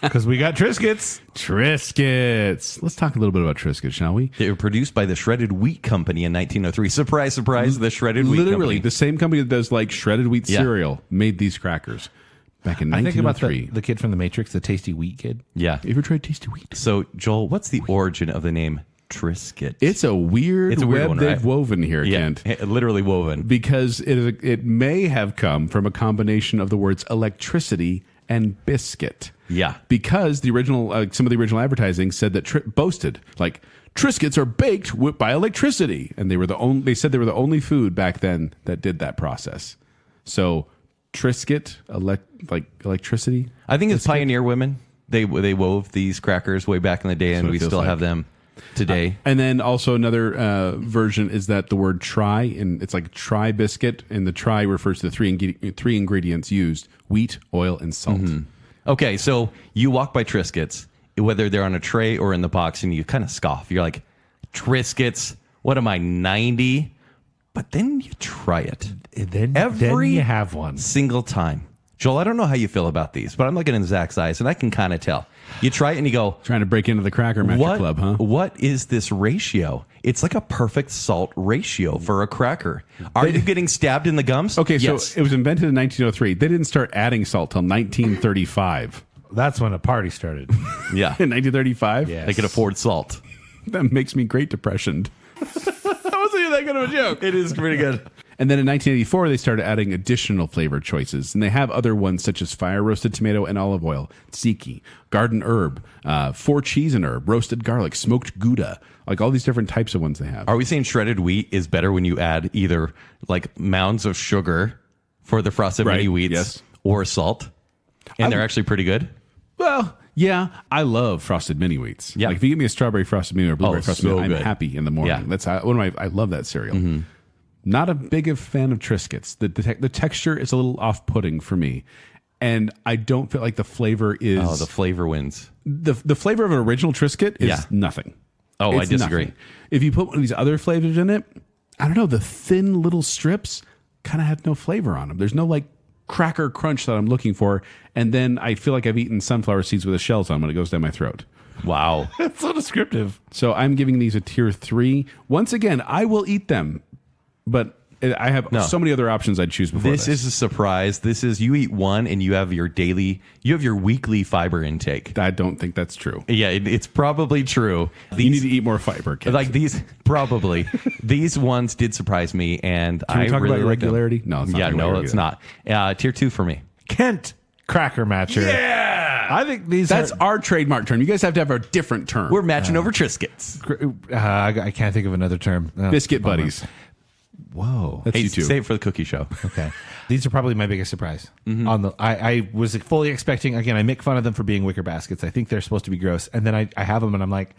Because we got Triscuits. Triscuits. Let's talk a little bit about Triscuits, shall we? They were produced by the Shredded Wheat Company in 1903. Surprise, surprise, the Shredded Wheat Company. Literally, the same company that does like shredded wheat cereal made these crackers back in 1903. I think about the kid from The Matrix, the tasty wheat kid. Yeah. You ever tried Tasty Wheat? So, Joel, what's the origin of the name Triscuit? It's a weird web one, they've right? woven here, Yeah, Kent. literally woven. Because it may have come from a combination of the words electricity and biscuit. Yeah. Because the original, some of the original advertising said that boasted like Triscuits are baked by electricity, and they said they were the only food back then that did that process. So Triscuit, electricity. I think it's Pioneer women. They wove these crackers way back in the day, and we still have them today. And then also another version is that the word try, and it's like try biscuit, and the try refers to the three ingredients used: wheat, oil, and salt. Mm-hmm. Okay, so you walk by Triscuits, whether they're on a tray or in the box, and you kind of scoff. You're like, Triscuits, what am I, 90? But then you try it. Then Every you have one. single time. Joel, I don't know how you feel about these, but I'm looking in Zach's eyes, and I can kind of tell. You try it, and you go, Trying to break into the Cracker Matcher Club, huh? What is this ratio? It's like a perfect salt ratio for a cracker. Are you getting stabbed in the gums? Okay, Yes. so it was invented in 1903. They didn't start adding salt till 1935. That's when a party started. Yeah. In 1935? Yeah. They could afford salt. That makes me great depressioned. That wasn't even that good of a joke. It is pretty good. And then in 1984, they started adding additional flavor choices. And they have other ones such as fire roasted tomato and olive oil, tzatziki, garden herb, 4 cheese and herb, roasted garlic, smoked Gouda, like all these different types of ones they have. Are we saying shredded wheat is better when you add either like mounds of sugar for the frosted Right, mini wheats yes. or salt? And they're actually pretty good? Well, yeah, I love frosted mini wheats. Yeah. Like if you give me a strawberry frosted mini or blueberry frosted so mini, I'm good. happy in the morning. Yeah. I love that cereal. Not a big of fan of Triscuits. The texture is a little off-putting for me. And I don't feel like the flavor is... Oh, the flavor wins. The flavor of an original Triscuit is Yeah. nothing. Oh, I It's disagree. nothing. If you put one of these other flavors in it, I don't know, the thin little strips kind of have no flavor on them. There's no like cracker crunch that I'm looking for. And then I feel like I've eaten sunflower seeds with the shells on when it goes down my throat. Wow. That's so descriptive. So I'm giving these a tier 3. Once again, I will eat them, but I have so many other options I'd choose before This is a surprise. This is you eat one and you have your weekly fiber intake. I don't think that's true. Yeah, it's probably true. You need to eat more fiber, Kent. Like these, probably. These ones did surprise me, and Can we I talk really about liked them. regularity? No, it's not. Yeah, no, regularity. it's not. Tier 2 for me. Kent Cracker Matcher. Yeah! I think these That's are... our trademark term. You guys have to have a different term. We're matching over Triscuits. I can't think of another term. Biscuit buddies. Whoa. That's Hey, you too. save it for the cookie show. Okay. These are probably my biggest surprise. I was fully expecting, again, I make fun of them for being wicker baskets. I think they're supposed to be gross. And then I have them and I'm like,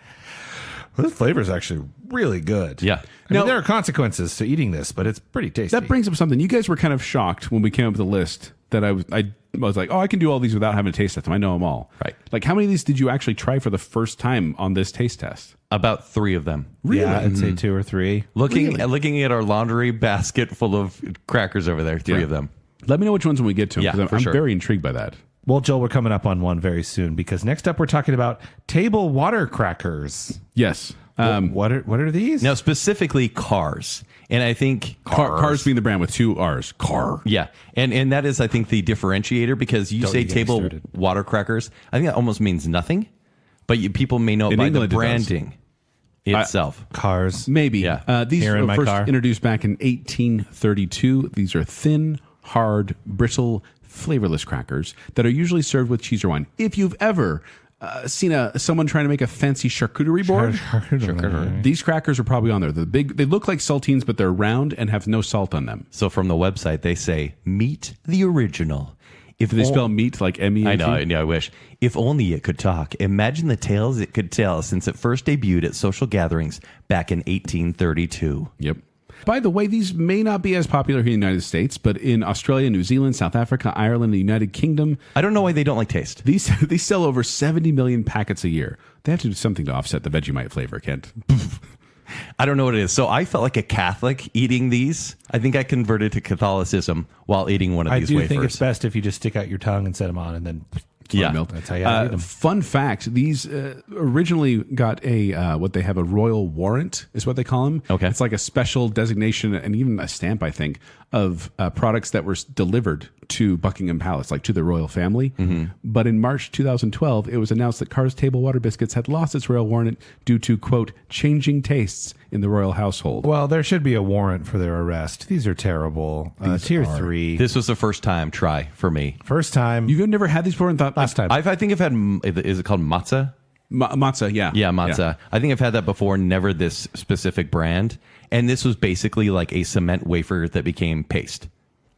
well, this flavor is actually really good. Yeah. I mean, there are consequences to eating this, but it's pretty tasty. That brings up something. You guys were kind of shocked when we came up with the list that I was like, oh, I can do all these without having to taste test them. I know them all. Right. Like, how many of these did you actually try for the first time on this taste test? About 3 of them. Really? Yeah, I'd say 2 or 3. Looking at our laundry basket full of crackers over there, 3 of them. Let me know which ones when we get to them. Yeah, 'Cause for I'm sure. very intrigued by that. Well, Joel, we're coming up on one very soon because next up we're talking about table water crackers. Yes. What are these? Now, specifically cars. And I think Cars being the brand with 2 R's. Car. Yeah, and that is, I think, the differentiator because you Don't say you get me table started. water crackers. I think that almost means nothing, but people may know it In by England, the it does. branding itself. Cars. Maybe. Yeah. These Here in were my first car. introduced back in 1832. These are thin, hard, brittle, flavorless crackers that are usually served with cheese or wine. If you've ever seen someone trying to make a fancy charcuterie board, these crackers are probably on there. They look like saltines, but they're round and have no salt on them. So from the website, they say, meet the original. If Do they spell meat like M-E-A-T? I know, I wish. If only it could talk. Imagine the tales it could tell since it first debuted at social gatherings back in 1832. Yep. By the way, these may not be as popular here in the United States, but in Australia, New Zealand, South Africa, Ireland, the United Kingdom, I don't know why they don't like taste. these sell over 70 million packets a year. They have to do something to offset the Vegemite flavor, Kent. I don't know what it is. So I felt like a Catholic eating these. I think I converted to Catholicism while eating one of I these do wafers. think it's best if you just stick out your tongue and set them on and then Yeah. Milk. that's how you gotta eat 'em. Fun fact: these originally got a what they have a royal warrant is what they call them. Okay. It's like a special designation and even a stamp, I think, of products that were delivered to Buckingham Palace, like to the royal family. But in March 2012, it was announced that Carr's Table Water Biscuits had lost its royal warrant due to quote changing tastes in the royal household. Well, there should be a warrant for their arrest. These are terrible. Tier 3. This was the first time try for me. First time. You've never had these before and thought Last time. I think I've had, is it called matzah? Matzah, yeah. Yeah, matzah. I think I've had that before, never this specific brand. And this was basically like a cement wafer that became paste.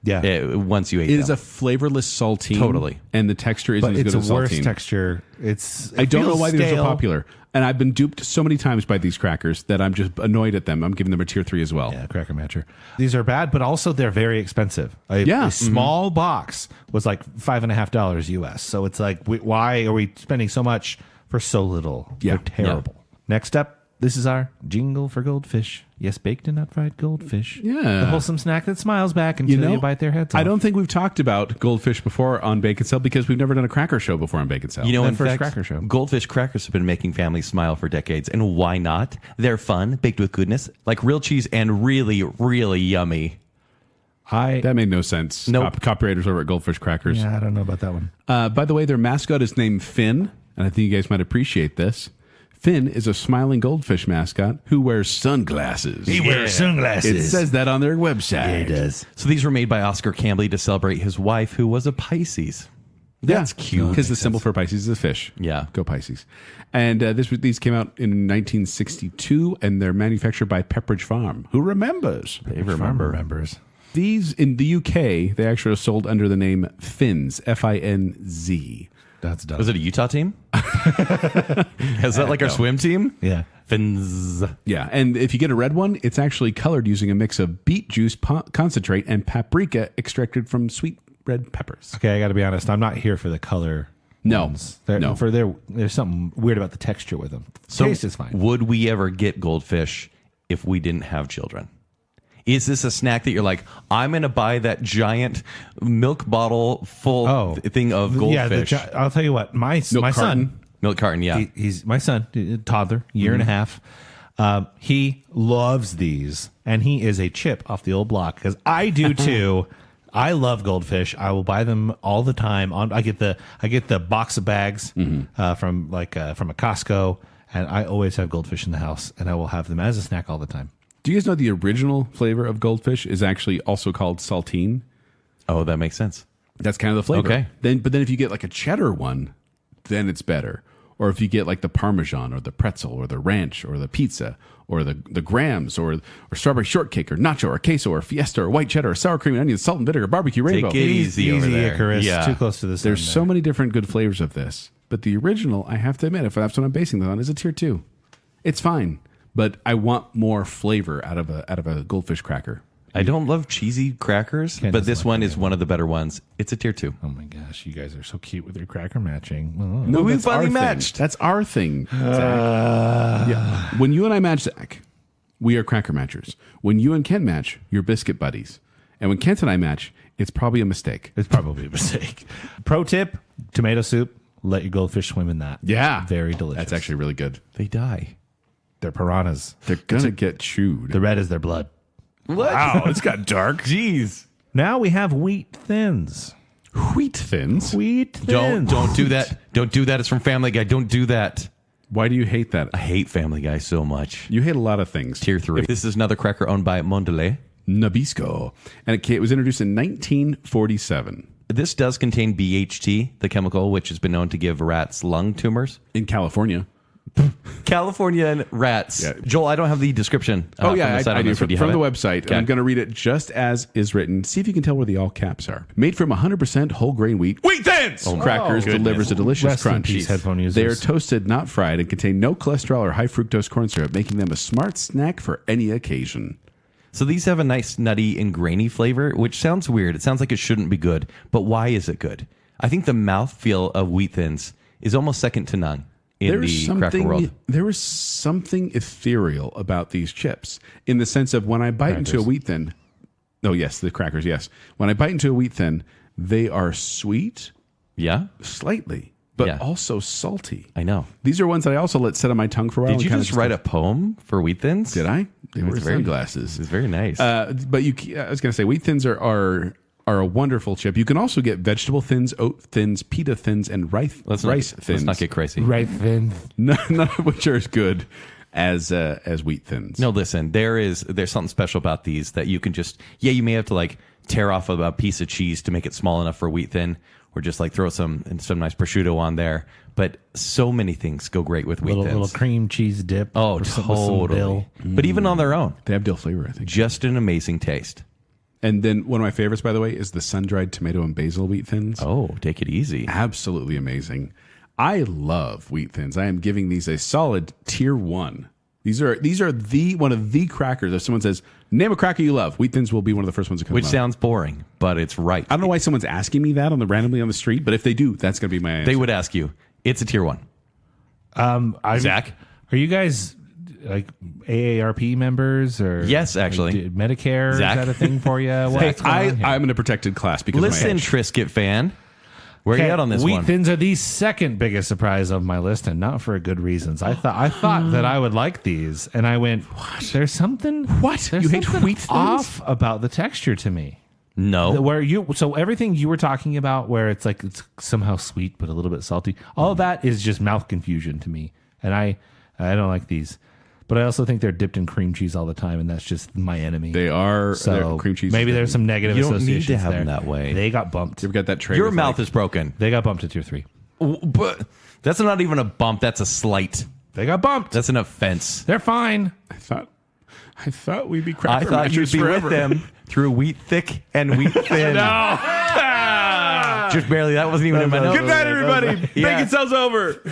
Yeah. Once you ate It is them. a flavorless saltine. Totally. And the texture isn't but as it's good a as worse saltine. texture. I don't know feels why they're so stale. popular. And I've been duped so many times by these crackers that I'm just annoyed at them. I'm giving them a tier 3 as well. Yeah, Cracker Matcher. These are bad, but also they're very expensive. Yeah. A small box was like $5.50 US. So it's like, why are we spending so much for so little? Yeah. They're terrible. Next up, this is our jingle for Goldfish. Yes, baked and not fried goldfish. Yeah. The wholesome snack that smiles back until you bite their heads off. I don't think we've talked about Goldfish before on Baconsale because we've never done a cracker show before on Baconsale. You know, That in first fact, cracker show. Goldfish crackers have been making families smile for decades. And why not? They're fun, baked with goodness, like real cheese and really, really yummy. that made no sense. Nope. Copywriters over at Goldfish Crackers. Yeah, I don't know about that one. By the way, their mascot is named Finn, and I think you guys might appreciate this. Finn is a smiling goldfish mascot who wears sunglasses. wears sunglasses. It says that on their website. does. So these were made by Oscar Cambley to celebrate his wife, who was a Pisces. That's cute. Because the symbol for Pisces is a fish. Yeah. Go Pisces. And these came out in 1962, and they're manufactured by Pepperidge Farm. Who remembers? They Remembers. These, in the UK, they actually are sold under the name Finns, F-I-N-Z. That's dumb. Was it a Utah team? Is that like our swim team? Yeah. Fins. Yeah, and if you get a red one, it's actually colored using a mix of beet juice concentrate and paprika extracted from sweet red peppers. Okay, I got to be honest. I'm not here for the color. No. ones. No. There's something weird about the texture with them. So Taste is fine. would we ever get goldfish if we didn't have children? Is this a snack that you're like, I'm going to buy that giant milk bottle full thing of goldfish? Yeah, I'll tell you what. My carton. son, Milk carton, yeah. he's my son, toddler, year and a half. He loves these, and he is a chip off the old block because I do too. I love goldfish. I will buy them all the time. I get the box of bags from a Costco, and I always have goldfish in the house, and I will have them as a snack all the time. Do you guys know the original flavor of goldfish is actually also called saltine? Oh, that makes sense. That's kind of the flavor. Okay. But then if you get like a cheddar one, then it's better. Or if you get like the Parmesan or the pretzel or the ranch or the pizza or the grams or strawberry shortcake or nacho or queso or fiesta or white cheddar or sour cream and onion, salt and vinegar, barbecue rainbow. Take it easy over there. Icarus. Yeah. Too close to the sun. There's so many different good flavors of this. But the original, I have to admit, if that's what I'm basing that on, is a tier 2. It's fine. But I want more flavor out of a goldfish cracker. I don't love cheesy crackers, Ken but doesn't this like one it is one of the better ones. It's a tier 2. Oh my gosh, you guys are so cute with your cracker matching. Oh. No, we that's our finally thing. matched. That's our thing, Zach. Yeah. When you and I match, Zach, we are cracker matchers. When you and Kent match, you're biscuit buddies. And when Kent and I match, it's probably a mistake. It's probably a mistake. Pro tip, tomato soup, let your goldfish swim in that. Yeah. Very delicious. That's actually really good. They die. They're piranhas. They're going to get chewed. The red is their blood. What? Wow, it's got dark. Jeez. Now we have wheat thins. Wheat thins? Wheat thins. Don't do that. Don't do that. It's from Family Guy. Don't do that. Why do you hate that? I hate Family Guy so much. You hate a lot of things. Tier 3. This is another cracker owned by Mondelez. Nabisco. And it was introduced in 1947 This does contain BHT, the chemical which has been known to give rats lung tumors. in California. Californian rats. Yeah. Joel, I don't have the description. Oh, yeah, from the site I on do. this. From Do you the have it? website. And Okay. I'm going to read it just as is written. See if you can tell where the all caps are. Made from 100% whole grain wheat. Wheat thins! Crackers goodness. delivers a delicious Rest in crunch. peace, headphone users. They are toasted, not fried, and contain no cholesterol or high fructose corn syrup, making them a smart snack for any occasion. So these have a nice nutty and grainy flavor, which sounds weird. It sounds like it shouldn't be good, but why is it good? I think the mouthfeel of wheat thins is almost second to none in the cracker world. There was something ethereal about these chips in the sense of when I bite into a wheat thin. Oh, yes, the crackers, yes. When I bite into a wheat thin, they are sweet, Yeah, slightly, but Yeah. also salty. I know. These are ones that I also let sit on my tongue for a while. Did you and kinda just write a poem for wheat thins? Did I? They were It's very- sunglasses. It's very nice. But I was going to say, wheat thins are a wonderful chip. You can also get vegetable thins, oat thins, pita thins, and rice thins. Let's not get crazy. Right thins. None of which are as good as wheat thins. No, listen, there's something special about these that you can just, you may have to like tear off a piece of cheese to make it small enough for wheat thin, or just like throw some nice prosciutto on there. But so many things go great with wheat thins. Little cream cheese dip. Oh, or something with some totally. dill. But even on their own, They have dill flavor, I think. just an amazing taste. And then one of my favorites, by the way, is the sun-dried tomato and basil wheat thins. Oh, take it easy. Absolutely amazing. I love wheat thins. I am giving these a solid tier 1. These are the one of the crackers. If someone says, name a cracker you love, wheat thins will be one of the first ones that come Which out. sounds boring, but it's right. I don't know why someone's asking me that randomly on the street, but if they do, that's going to be my answer. They would ask you. It's a tier 1. Zach? Are you guys like AARP members or Yes, actually. like, Medicare? Zach? Is that a thing for you? Hey, I'm in a protected class because Listen, of my age. Triscuit fan. Where are you at on this wheat one? thins are the second biggest surprise of my list, and not for good reasons. I thought that I would like these, and I went, "There's something. What? There's You hate something wheat thins? off about the texture to me." No. So everything you were talking about, where it's like it's somehow sweet but a little bit salty, all of that is just mouth confusion to me, and I don't like these. But I also think they're dipped in cream cheese all the time, and that's just my enemy. They are. So cream cheese. maybe is there's some negative You don't need to associations have there. them that way. They got bumped. You ever got that tray? Your with, mouth like- is broken. They got bumped to tier 3. But that's not even a bump. That's a slight. They got bumped. That's an offense. They're fine. I thought we'd be I cracker thought you'd matchers be forever. with them through wheat thick and wheat thin. Just barely. That wasn't even in my notes. Good night, everybody. Yeah. Baconsale's over.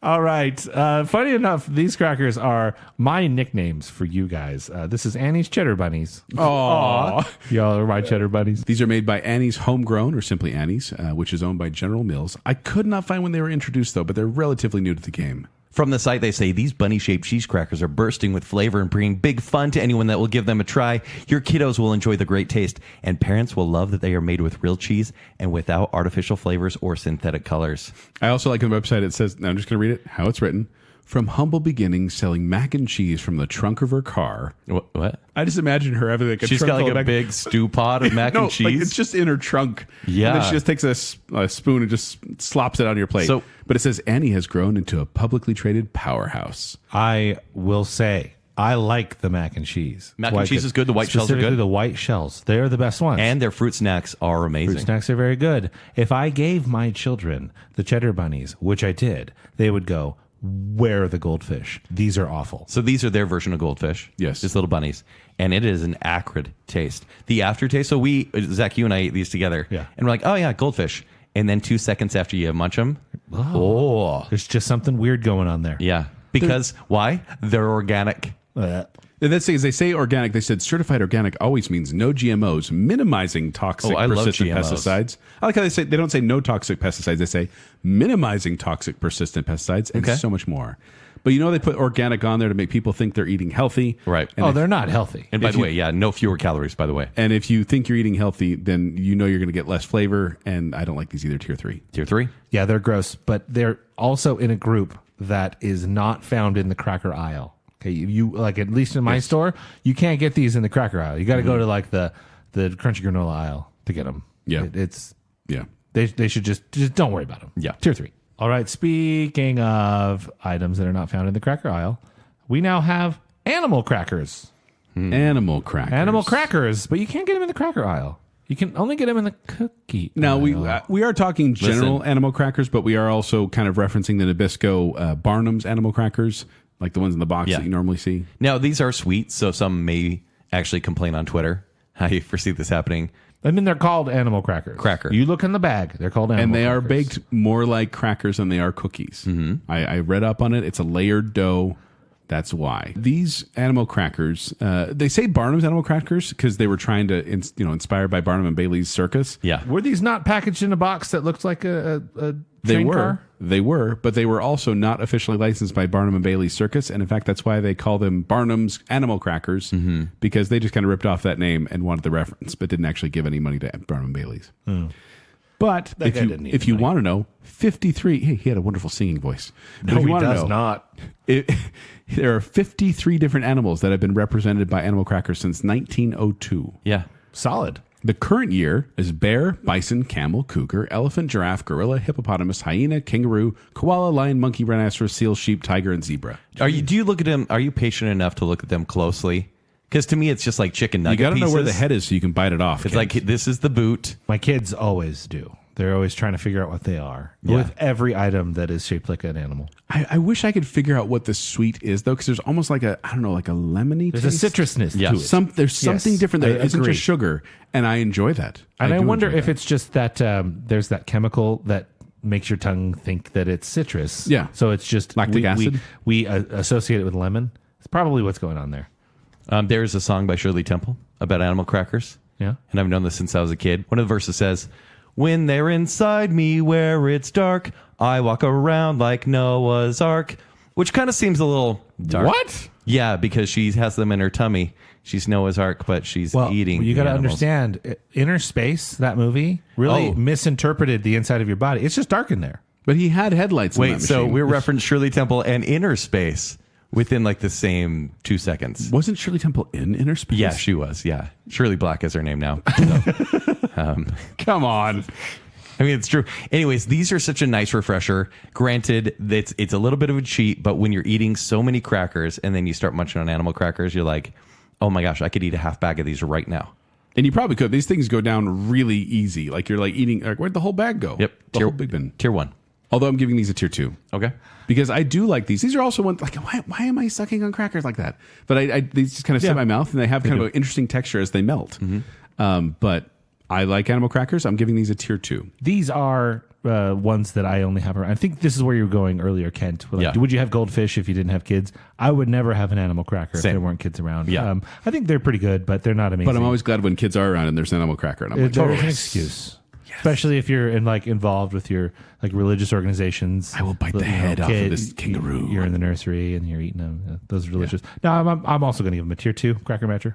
All right. Funny enough, these crackers are my nicknames for you guys. This is Annie's Cheddar Bunnies. Aww. Y'all are my Cheddar Bunnies. These are made by Annie's Homegrown, or simply Annie's, which is owned by General Mills. I could not find when they were introduced, though, but they're relatively new to the game. From the site, they say these bunny-shaped cheese crackers are bursting with flavor and bringing big fun to anyone that will give them a try. Your kiddos will enjoy the great taste, and parents will love that they are made with real cheese and without artificial flavors or synthetic colors. I also like on the website, it says, now I'm just going to read it, how it's written. From humble beginnings, selling mac and cheese from the trunk of her car. What? I just imagine her having like a She's trunk got full like of a mac- big stew pot of mac no, and cheese. like it's just in her trunk. Yeah. And then she just takes a spoon and just slops it on your plate. So- but it says Annie has grown into a publicly traded powerhouse. I will say, I like the mac and cheese. Mac and cheese is good. The white shells are Specifically good. the white shells. They're the best ones. And their fruit snacks are amazing. fruit snacks are very good. If I gave my children the Cheddar Bunnies, which I did, they would go, where are the Goldfish? These are awful. So these are their version of Goldfish. Yes. Just little bunnies. And it is an acrid taste. The aftertaste, so Zach, you and I ate these together. Yeah. And we're like, oh yeah, Goldfish. And then 2 seconds after you munch them, There's just something weird going on there. yeah. Because why? They're organic. Uh, That's they say organic. They said certified organic always means no GMOs, minimizing toxic I love persistent GMOs. pesticides. I like how they don't say no toxic pesticides. They say minimizing toxic persistent pesticides and so much more. But they put organic on there to make people think they're eating healthy. Right. And they're not healthy. And by the way, no fewer calories, by the way. And if you think you're eating healthy, then you're going to get less flavor. And I don't like these either, tier 3. Tier 3? Yeah, they're gross, but they're also in a group that is not found in the cracker aisle. Okay, you like at least in my store, you can't get these in the cracker aisle. You got to go to like the crunchy granola aisle to get them. Yeah. They should just don't worry about them. Yeah. Tier 3. All right, speaking of items that are not found in the cracker aisle, we now have animal crackers. Animal crackers. Animal crackers, but you can't get them in the cracker aisle. You can only get them in the cookie Now, aisle. we are talking general animal crackers, but we are also kind of referencing the Nabisco Barnum's animal crackers, like the ones in the box that you normally see. Now, these are sweet, so some may actually complain on Twitter. I foresee this happening. I mean, they're called animal crackers. Cracker. You look in the bag, they're called animal And they crackers. are baked more like crackers than they are cookies. Mm-hmm. I read up on it. It's a layered dough. That's why. These animal crackers, they say Barnum's animal crackers because they were trying to, inspired by Barnum and Bailey's circus. Yeah. Were these not packaged in a box that looked like a They train were. car? They were, but they were also not officially licensed by Barnum and Bailey's Circus, and in fact, that's why they call them Barnum's Animal Crackers, because they just kind of ripped off that name and wanted the reference, but didn't actually give any money to Barnum and Bailey's. But That guy didn't need if you money. want to know, 53. Hey, he had a wonderful singing voice. But No, if you he wanna does know, not. There are 53 different animals that have been represented by animal crackers since 1902. Yeah. Solid. The current year is bear, bison, camel, cougar, elephant, giraffe, gorilla, hippopotamus, hyena, kangaroo, koala, lion, monkey, rhinoceros, seal, sheep, tiger, and zebra. Do you look at them? Are you patient enough to look at them closely? Because to me, it's just like chicken nugget You got to know where the pieces. head is so you can bite it off. It's like, this is the boot. My kids always do. They're always trying to figure out what they are Yeah. with every item that is shaped like an animal. I wish I could figure out what the sweet is though, because there's almost like a like a lemony. There's taste. a citrusness Yeah. to it. There's something different there. I It isn't agree. just sugar, and I enjoy that. And I do wonder enjoy if that. it's just that there's that chemical that makes your tongue think that it's citrus. Yeah. So it's just Lactic acid? We associate it with lemon. It's probably what's going on there. There's a song by Shirley Temple about animal crackers. Yeah. And I've known this since I was a kid. One of the verses says, "When they're inside me where it's dark, I walk around like Noah's Ark," which kind of seems a little dark. What? Yeah, because she has them in her tummy. She's Noah's Ark, but she's eating. You got to the animals. understand, Inner Space, that movie, really misinterpreted the inside of your body. It's just dark in there. But he had headlights. in Wait, that so machine. we're referencing Shirley Temple and Inner Space within like the same 2 seconds. Wasn't Shirley Temple in Inner Space? Yeah, she was. Yeah. Shirley Black is her name now. Come on. I mean, it's true. Anyways, these are such a nice refresher. Granted, it's a little bit of a cheat, but when you're eating so many crackers and then you start munching on animal crackers, you're like, oh my gosh, I could eat a half bag of these right now. And you probably could. These things go down really easy. Like you're like eating. Like, where'd the whole bag go? Yep. The whole big bin. Tier 1. Although I'm giving these a tier 2. Okay. Because I do like these. These are also ones like why am I sucking on crackers like that? But these just kind of sit in my mouth and they have kind of an interesting texture as they melt. But I like animal crackers. I'm giving these a tier 2. These are ones that I only have around. I think this is where you were going earlier, Kent. Like, Yeah. would you have Goldfish if you didn't have kids? I would never have an animal cracker if Same. there weren't kids around. Yeah. I think they're pretty good, but they're not amazing. But I'm always glad when kids are around and there's an animal cracker. And I'm like, There's oh, an excuse. Especially if you're involved with your religious organizations. I will bite the head off of this kangaroo. You're in the nursery and you're eating them. Those are delicious. No, I'm also going to give them a tier 2 cracker matcher.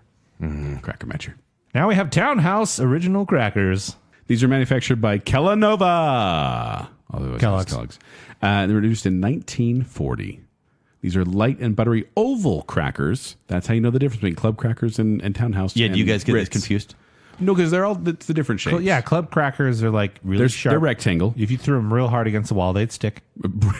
Cracker matcher. Now we have Townhouse original crackers. These are manufactured by Kellanova. Although it's Kellogg's. They were introduced in 1940. These are light and buttery oval crackers. That's how you know the difference between club crackers and Townhouse. Yeah, and do you guys get this Ritz. confused? No, because it's the different shapes. Yeah, club crackers are like really sharp. They're rectangle. If you threw them real hard against the wall, they'd stick.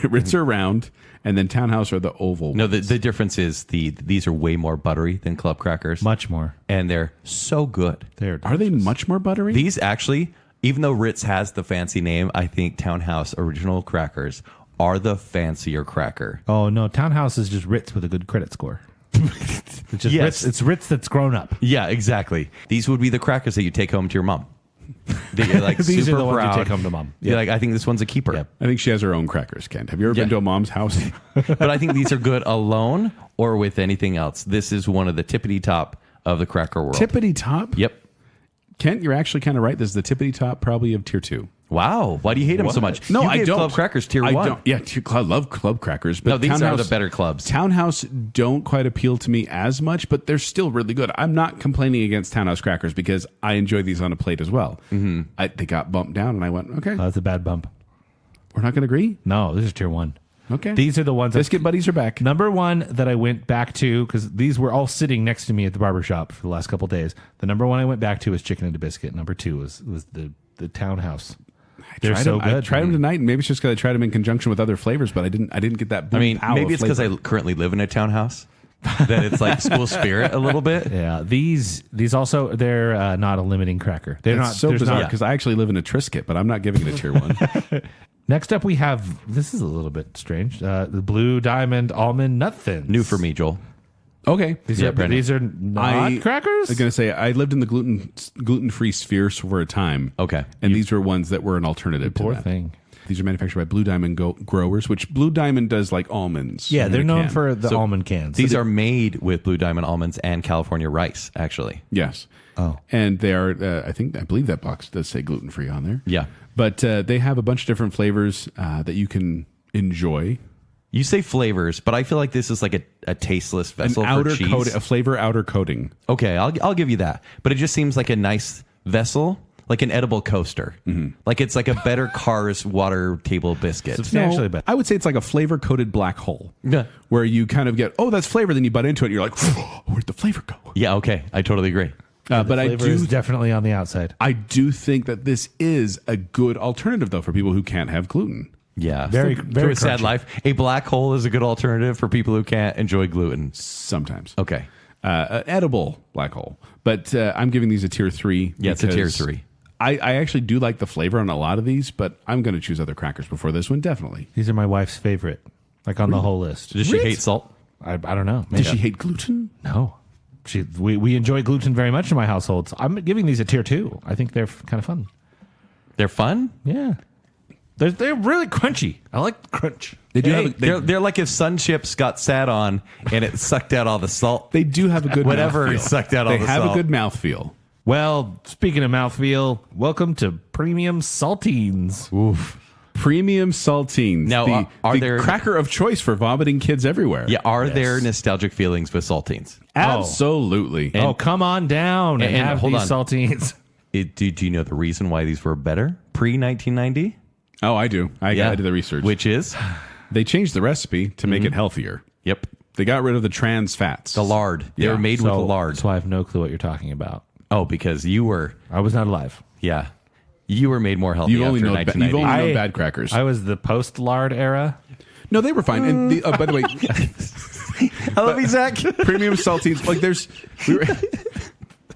Ritz are round, and then Townhouse are the oval. No, the difference is these are way more buttery than club crackers. Much more. And they're so good. Are they much more buttery? These actually, even though Ritz has the fancy name, I think Townhouse original crackers are the fancier cracker. Oh no, Townhouse is just Ritz with a good credit score. It's just Yes. Ritz. It's Ritz that's grown up. Yeah, exactly. These would be the crackers that you take home to your mom. They're like These super are the ones proud. you take home to mom. You're like, I think this one's a keeper. Yep. I think she has her own crackers, Kent. Have you ever been Yeah. to a mom's house? But I think these are good alone or with anything else. This is one of the tippity top of the cracker world. Tippity top? Yep. Kent, you're actually kind of right. This is the tippity top probably of tier 2. Wow. Why do you hate them so much? No, you I gave don't. Club Crackers tier I 1. don't. Yeah, I love club crackers. But No, these are Townhouse- the better clubs. Townhouse don't quite appeal to me as much, but they're still really good. I'm not complaining against Townhouse crackers because I enjoy these on a plate as well. Mm-hmm. They got bumped down, and I went, okay, That's a bad bump. we're not going to agree? No, this is tier 1. Okay. These are the ones that Biscuit buddies are back. Number 1 that I went back to, because these were all sitting next to me at the barber shop for the last couple of days. The number 1 I went back to was chicken and a biscuit. Number 2 was the Townhouse. They're so good. I tried them tonight, and maybe it's just because I tried them in conjunction with other flavors, but I didn't get that. I mean, pow maybe of it's because I flavor. currently live in a townhouse. That it's like school spirit a little bit. Yeah, these also they're not a limiting cracker. They're It's not so there's bizarre not- because I actually live in a Triscuit, but I'm not giving it a tier 1. Next up, we have this is a little bit strange. The Blue Diamond Almond Nut Thins. New for me, Joel. Okay. These Yeah, are Brendan. these are not crackers. I was going to say, I lived in the gluten-free sphere for a time. Okay. And these were ones that were an alternative to Poor that. thing. These are manufactured by Blue Diamond growers, which Blue Diamond does like almonds. Yeah, in they're a known can. for the So almond cans. These are made with Blue Diamond almonds and California rice, actually. Yes. Oh. And they are, I believe that box does say gluten-free on there. Yeah. But they have a bunch of different flavors that you can enjoy. You say flavors, but I feel like this is like a tasteless An vessel outer for cheese. coating, a flavor outer coating. Okay, I'll give you that. But it just seems like a nice vessel, like an edible coaster. Mm-hmm. Like it's like a better Cars water table biscuit. Substantially better. I would say it's like a flavor-coated black hole. Yeah. Where you kind of get, oh, that's flavor, then you bite into it, and you're like, where'd the flavor go? Yeah, okay. I totally agree. But I Flavor do is definitely on the outside. I do think that this is a good alternative, though, for people who can't have gluten. Yeah. Very- To very a sad crunchy. life. A black hole is a good alternative for people who can't enjoy gluten. Sometimes. Okay. An edible black hole. But I'm giving these a tier 3. Yeah, it's a tier because 3. I actually do like the flavor on a lot of these, but I'm going to choose other crackers before this one, definitely. These are my wife's favorite, like on the whole list. Does she hate salt? I don't know. Does she hate gluten? No. We enjoy gluten very much in my household. So I'm giving these a tier 2. I think they're kind of fun. They're fun? Yeah. They're really crunchy. I like the crunch. They do Hey, have a, they're like if Sun Chips got sat on and it sucked out all the salt. they do have a good Whatever mouthfeel. sucked out all they the have salt. a good mouthfeel. Well, speaking of mouthfeel, welcome to Premium Saltines. Oof. Premium saltines. Now, are the there- cracker of choice for vomiting kids everywhere? Yeah, are there nostalgic feelings with saltines? Absolutely. Oh, come on down and, and have hold these on. saltines. Do you know the reason why these were better pre-1990? Oh, I do. I did the research. Which is? They changed the recipe to make it healthier. Yep. They got rid of the trans fats. The lard. They Yeah. were made with lard. So I have no clue what you're talking about. Oh, because you were, I was not alive. yeah. You were made more healthy You've only after known 1990. known bad crackers. I was the post-lard era. No, they were fine. And by the way, I love you, Zach. premium saltines. Like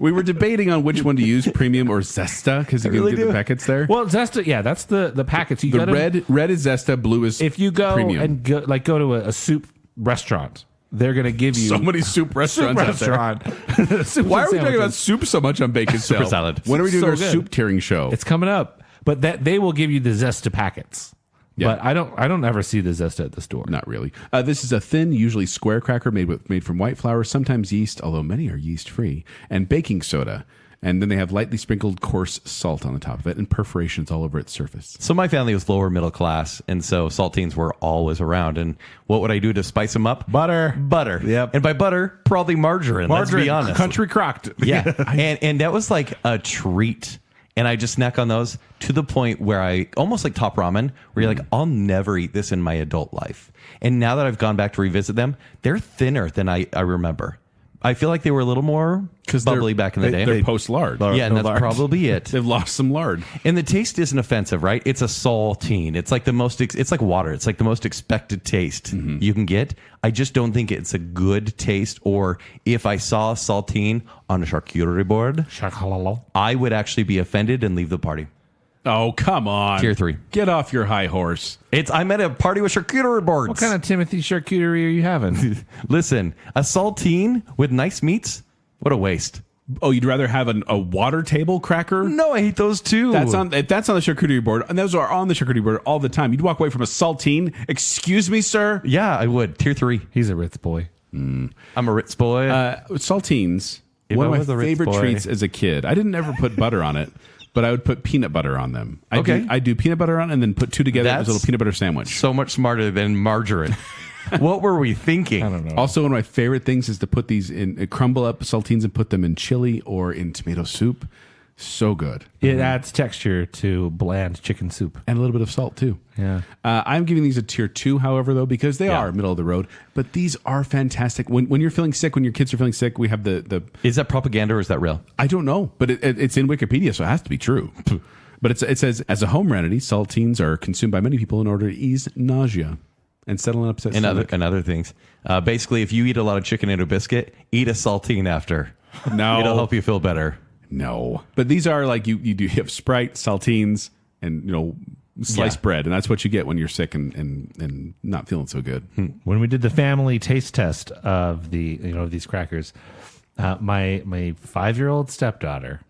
we were debating on which one to use, premium or Zesta, because you can really get do. the packets there. Well, Zesta, yeah, that's the packets. You The gotta, red is Zesta, blue is if you go premium. and go to a soup restaurant, they're gonna give you so many soup restaurants out there. restaurant. Soups Why and are we talking about sandwiches. soup so much on Bacon Sale? salad. When are we doing So our good. soup tiering show? It's coming up, but that they will give you the Zesta packets. Yeah. But I don't ever see the Zesta at the store. Not really. This is a thin, usually square cracker made from white flour, sometimes yeast, although many are yeast free, and baking soda. And then they have lightly sprinkled coarse salt on the top of it and perforations all over its surface. So my family was lower middle class, and so saltines were always around. And what would I do to spice them up? Butter. Butter. Yep. And by butter, probably margarine. Let's be honest. country crocked. Yeah. and that was like a treat. And I just snack on those to the point where I almost like top ramen, where you're like, I'll never eat this in my adult life. And now that I've gone back to revisit them, they're thinner than I remember. I feel like they were a little more bubbly back in the day. They're post lard. Yeah, and no that's lard. probably it. They've lost some lard. And the taste isn't offensive, right? It's a saltine. It's like the most. It's like water. It's like the most expected taste you can get. I just don't think it's a good taste. Or if I saw a saltine on a charcuterie board, I would actually be offended and leave the party. Oh, come on. Tier 3. Get off your high horse. I'm at a party with charcuterie boards. What kind of Timothy charcuterie are you having? Listen, a saltine with nice meats. What a waste. Oh, you'd rather have a water table cracker? No, I hate those too. That's on the charcuterie board, and those are on the charcuterie board all the time. You'd walk away from a saltine. Excuse me, sir. Yeah, I would. Tier 3. He's a Ritz boy. I'm a Ritz boy. Saltines. If One I of was my a Ritz favorite boy. treats as a kid. I didn't ever put butter on it, but I would put peanut butter on them. Okay. I do peanut butter on, and then put two together as That's a little peanut butter sandwich. So much smarter than margarine. What were we thinking? I don't know. Also, one of my favorite things is to put these in, crumble up saltines and put them in chili or in tomato soup. So good. It adds texture to bland chicken soup. And a little bit of salt, too. Yeah. I'm giving these a tier 2, however, though, because they are middle of the road. But these are fantastic. When you're feeling sick, when your kids are feeling sick, we have the Is that propaganda or is that real? I don't know, but it's in Wikipedia, so it has to be true. But it says, as a home remedy, saltines are consumed by many people in order to ease nausea and settle an upset stomach. And other things. Basically, if you eat a lot of chicken and a biscuit, eat a saltine after. No. It'll help you feel better. No. But these are like you have Sprite, saltines, and sliced bread, and that's what you get when you're sick and not feeling so good. When we did the family taste test of these crackers, my 5-year-old stepdaughter,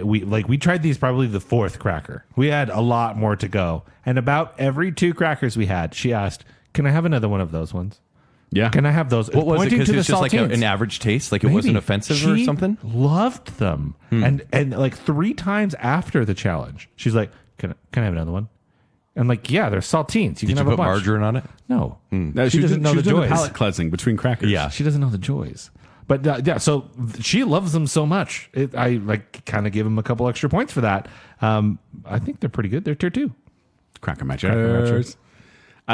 we tried these probably the 4th cracker. We had a lot more to go, and about every 2 crackers we had, she asked, "Can I have another one of those ones? Yeah. Can I have those?" What was it? Pointing Because to it the was just like saltines. an average taste? Like it Maybe. wasn't offensive or She something? loved them. And like 3 times after the challenge, she's like, can I have another one? And like, yeah, they're saltines. You Did can you have put a bunch. margarine on it? No. No, She doesn't know the joys. palate cleansing between crackers. Yeah. She doesn't know the joys. But so she loves them so much. I kind of give them a couple extra points for that. I think they're pretty good. They're tier 2. Cracker Matchers.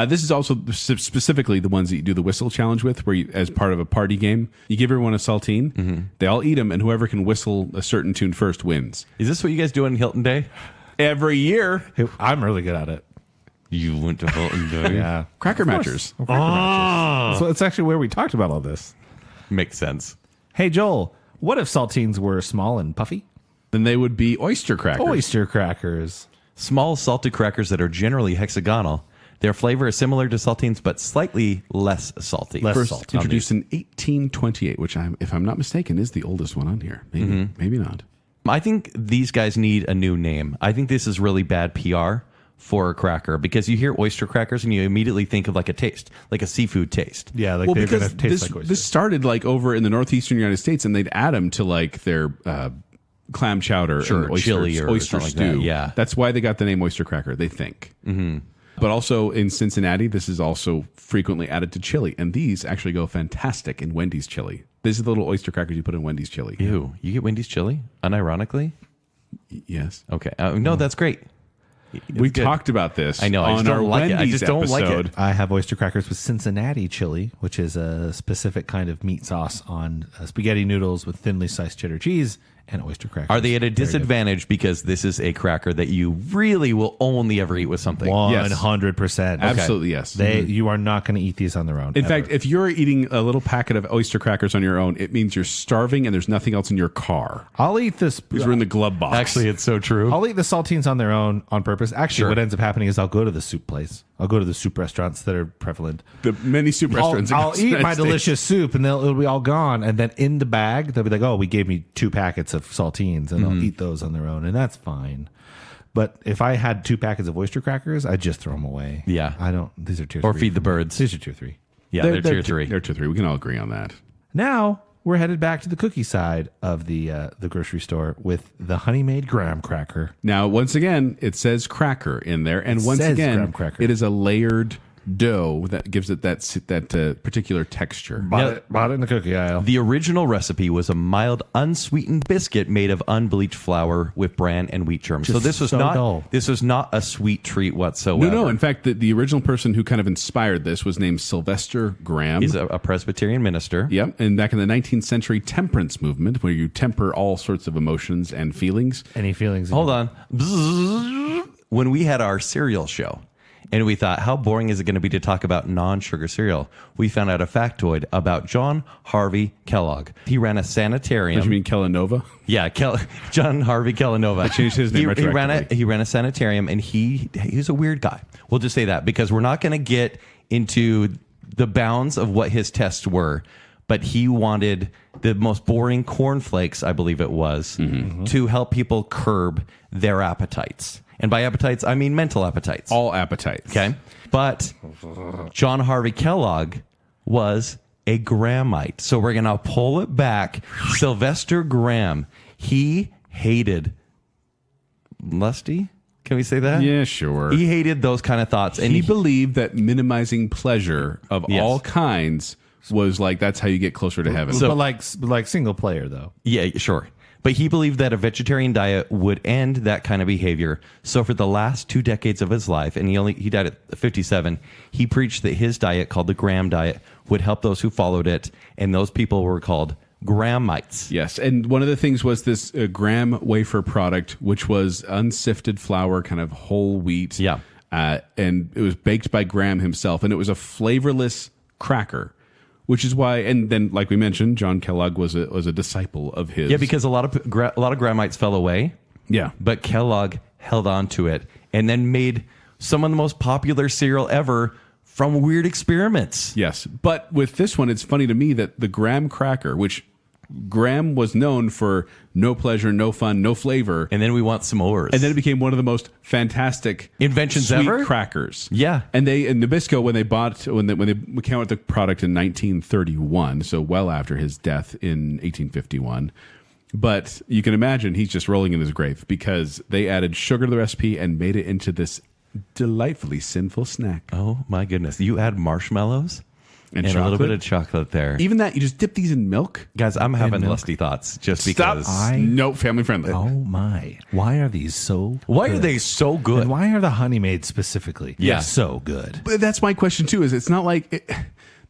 This is also specifically the ones that you do the whistle challenge with, where you, as part of a party game, you give everyone a saltine. They all eat them, and whoever can whistle a certain tune first wins. Is this what you guys do on Hilton Day? Every year. I'm really good at it. You went to Hilton Day? Yeah. Cracker Matchers. So it's actually where we talked about all this. Makes sense. Hey, Joel, what if saltines were small and puffy? Then they would be oyster crackers. Oyster crackers. Small salted crackers that are generally hexagonal. Their flavor is similar to saltines, but slightly less salty. Less First introduced in 1828, which, if I'm not mistaken, is the oldest one on here. Maybe, maybe not. I think these guys need a new name. I think this is really bad PR for a cracker because you hear oyster crackers and you immediately think of like a taste, like a seafood taste. Yeah, like Well, they're going because to taste this, like oysters. this started like over in the northeastern United States, and they'd add them to like their clam chowder, Sure, and oyster, chili or oyster something like stew. that, yeah. That's why they got the name oyster cracker. They think. But also in Cincinnati, this is also frequently added to chili, and these actually go fantastic in Wendy's chili. These are the little oyster crackers you put in Wendy's chili. Ew, you get Wendy's chili? Unironically? Yes. Okay. No, that's great. We good. talked about this. I know, I on just don't our like it. I Wendy's just don't like it. episode. I have oyster crackers with Cincinnati chili, which is a specific kind of meat sauce on spaghetti noodles with thinly sliced cheddar cheese and oyster crackers. Are they at a Very good. disadvantage because this is a cracker that you really will only ever eat with something? 100%. Absolutely, yes. You are not going to eat these on their own. In ever. fact, if you're eating a little packet of oyster crackers on your own, it means you're starving and there's nothing else in your car. I'll eat this. Because we're in the glove box. Actually, it's so true. I'll eat the saltines on their own on purpose. Actually, Sure. what ends up happening is I'll go to the soup place. I'll go to the soup restaurants that are prevalent. the many soup restaurants. I'll across the eat United my States. delicious soup, and it'll be all gone. And then in the bag, they'll be like, "Oh, we gave me 2 packets of saltines," and I'll eat those on their own, and that's fine. But if I had 2 packets of oyster crackers, I'd just throw them away. Yeah. I don't. These are tier Or 3 feed the for me. birds. These are tier 3. Yeah, they're tier 3. They're tier 3. We can all agree on that. Now we're headed back to the cookie side of the grocery store with the Honey Maid graham cracker. Now, once again, it says cracker in there, and once says graham again, cracker. it is a layered dough that gives it that particular texture. Bought it in the cookie aisle. The original recipe was a mild, unsweetened biscuit made of unbleached flour with bran and wheat germs. So this was so dull. not a sweet treat whatsoever. No. In fact, the original person who kind of inspired this was named Sylvester Graham. He's a Presbyterian minister. Yep, and back in the 19th century temperance movement, where you temper all sorts of emotions and feelings. Any feelings? Hold on. Bzzz. When we had our cereal show, and we thought, how boring is it going to be to talk about non-sugar cereal? We found out a factoid about John Harvey Kellogg. He ran a sanitarium. What do you mean, Kellanova? Yeah, John Harvey Kellanova. changed his name he retroactively. ran a sanitarium, and he's a weird guy. We'll just say that because we're not going to get into the bounds of what his tests were. but he wanted the most boring cornflakes, I believe it was, to help people curb their appetites. And by appetites, I mean mental appetites. All appetites. Okay. But John Harvey Kellogg was a Grahamite. So we're going to pull it back. Sylvester Graham, he hated lusty. Can we say that? Yeah, sure. He hated those kind of thoughts. And he believed that minimizing pleasure of Yes. all kinds was like, that's how you get closer to heaven. but like single player though. Yeah, sure. But he believed that a vegetarian diet would end that kind of behavior. So for the last 2 decades of his life, and he died at 57, he preached that his diet, called the Graham diet, would help those who followed it, and those people were called Grahamites. Yes, and one of the things was this Graham wafer product, which was unsifted flour, kind of whole wheat. Yeah. And it was baked by Graham himself, and it was a flavorless cracker, which is why. And then, like we mentioned, John Kellogg was a disciple of his. Yeah, because a lot of Grahamites fell away. Yeah. But Kellogg held on to it and then made some of the most popular cereal ever from weird experiments. Yes, but with this one, it's funny to me that the Graham cracker, which Graham was known for no pleasure, no fun, no flavor, And then we want s'mores. and then it became one of the most fantastic Inventions sweet ever? crackers. Yeah. and Nabisco, when they came out with the product in 1931, so well after his death in 1851. But you can imagine he's just rolling in his grave because they added sugar to the recipe and made it into this delightfully sinful snack. Oh, my goodness. You add marshmallows And a little chocolate? bit of chocolate there. Even that, you just dip these in milk. Guys, I'm having milk. lusty thoughts just Stop. because. No, family friendly. Oh my! Why are these so? Why are good? they so good? And why are the honey made specifically? Yeah. so good. But that's my question too. Is it's not like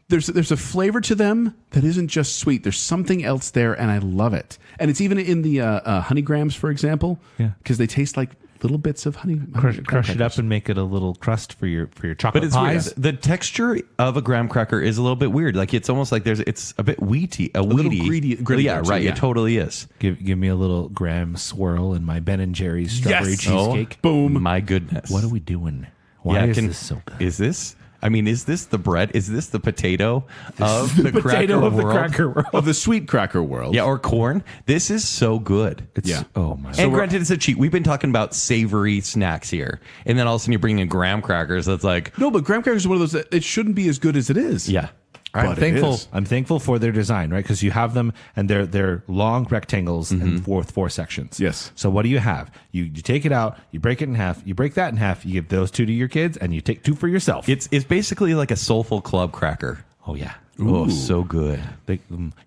there's a flavor to them that isn't just sweet. There's something else there, and I love it. And it's even in the honey grams, for example. Yeah. because they taste like little bits of honey. Crush it up and make it a little crust for your chocolate But it's weird. pies. The texture of a graham cracker is a little bit weird. Like it's almost like it's a bit weedy. little gritty, Yeah, actually, right. yeah. It totally is. Give me a little graham swirl in my Ben and Jerry's strawberry Yes! cheesecake. Boom. My goodness. What are we doing? Why is this so good? Is this? I mean, is this the bread? Is this the potato of the cracker Potato of the world? cracker world. Of the sweet cracker world. Yeah, or corn. This is so good. It's, Yeah. Oh my! And granted, it's a cheat. We've been talking about savory snacks here, and then all of a sudden you bring in graham crackers. That's like, No, but graham crackers are one of those that it shouldn't be as good as it is. yeah. I'm But it thankful. is. I'm thankful for their design, right? Because you have them, and they're long rectangles and four sections. Yes. So what do you have? You take it out, you break it in half, you break that in half, you give those 2 to your kids, and you take 2 for yourself. It's basically like a soulful club cracker. Oh yeah. Oh, so good.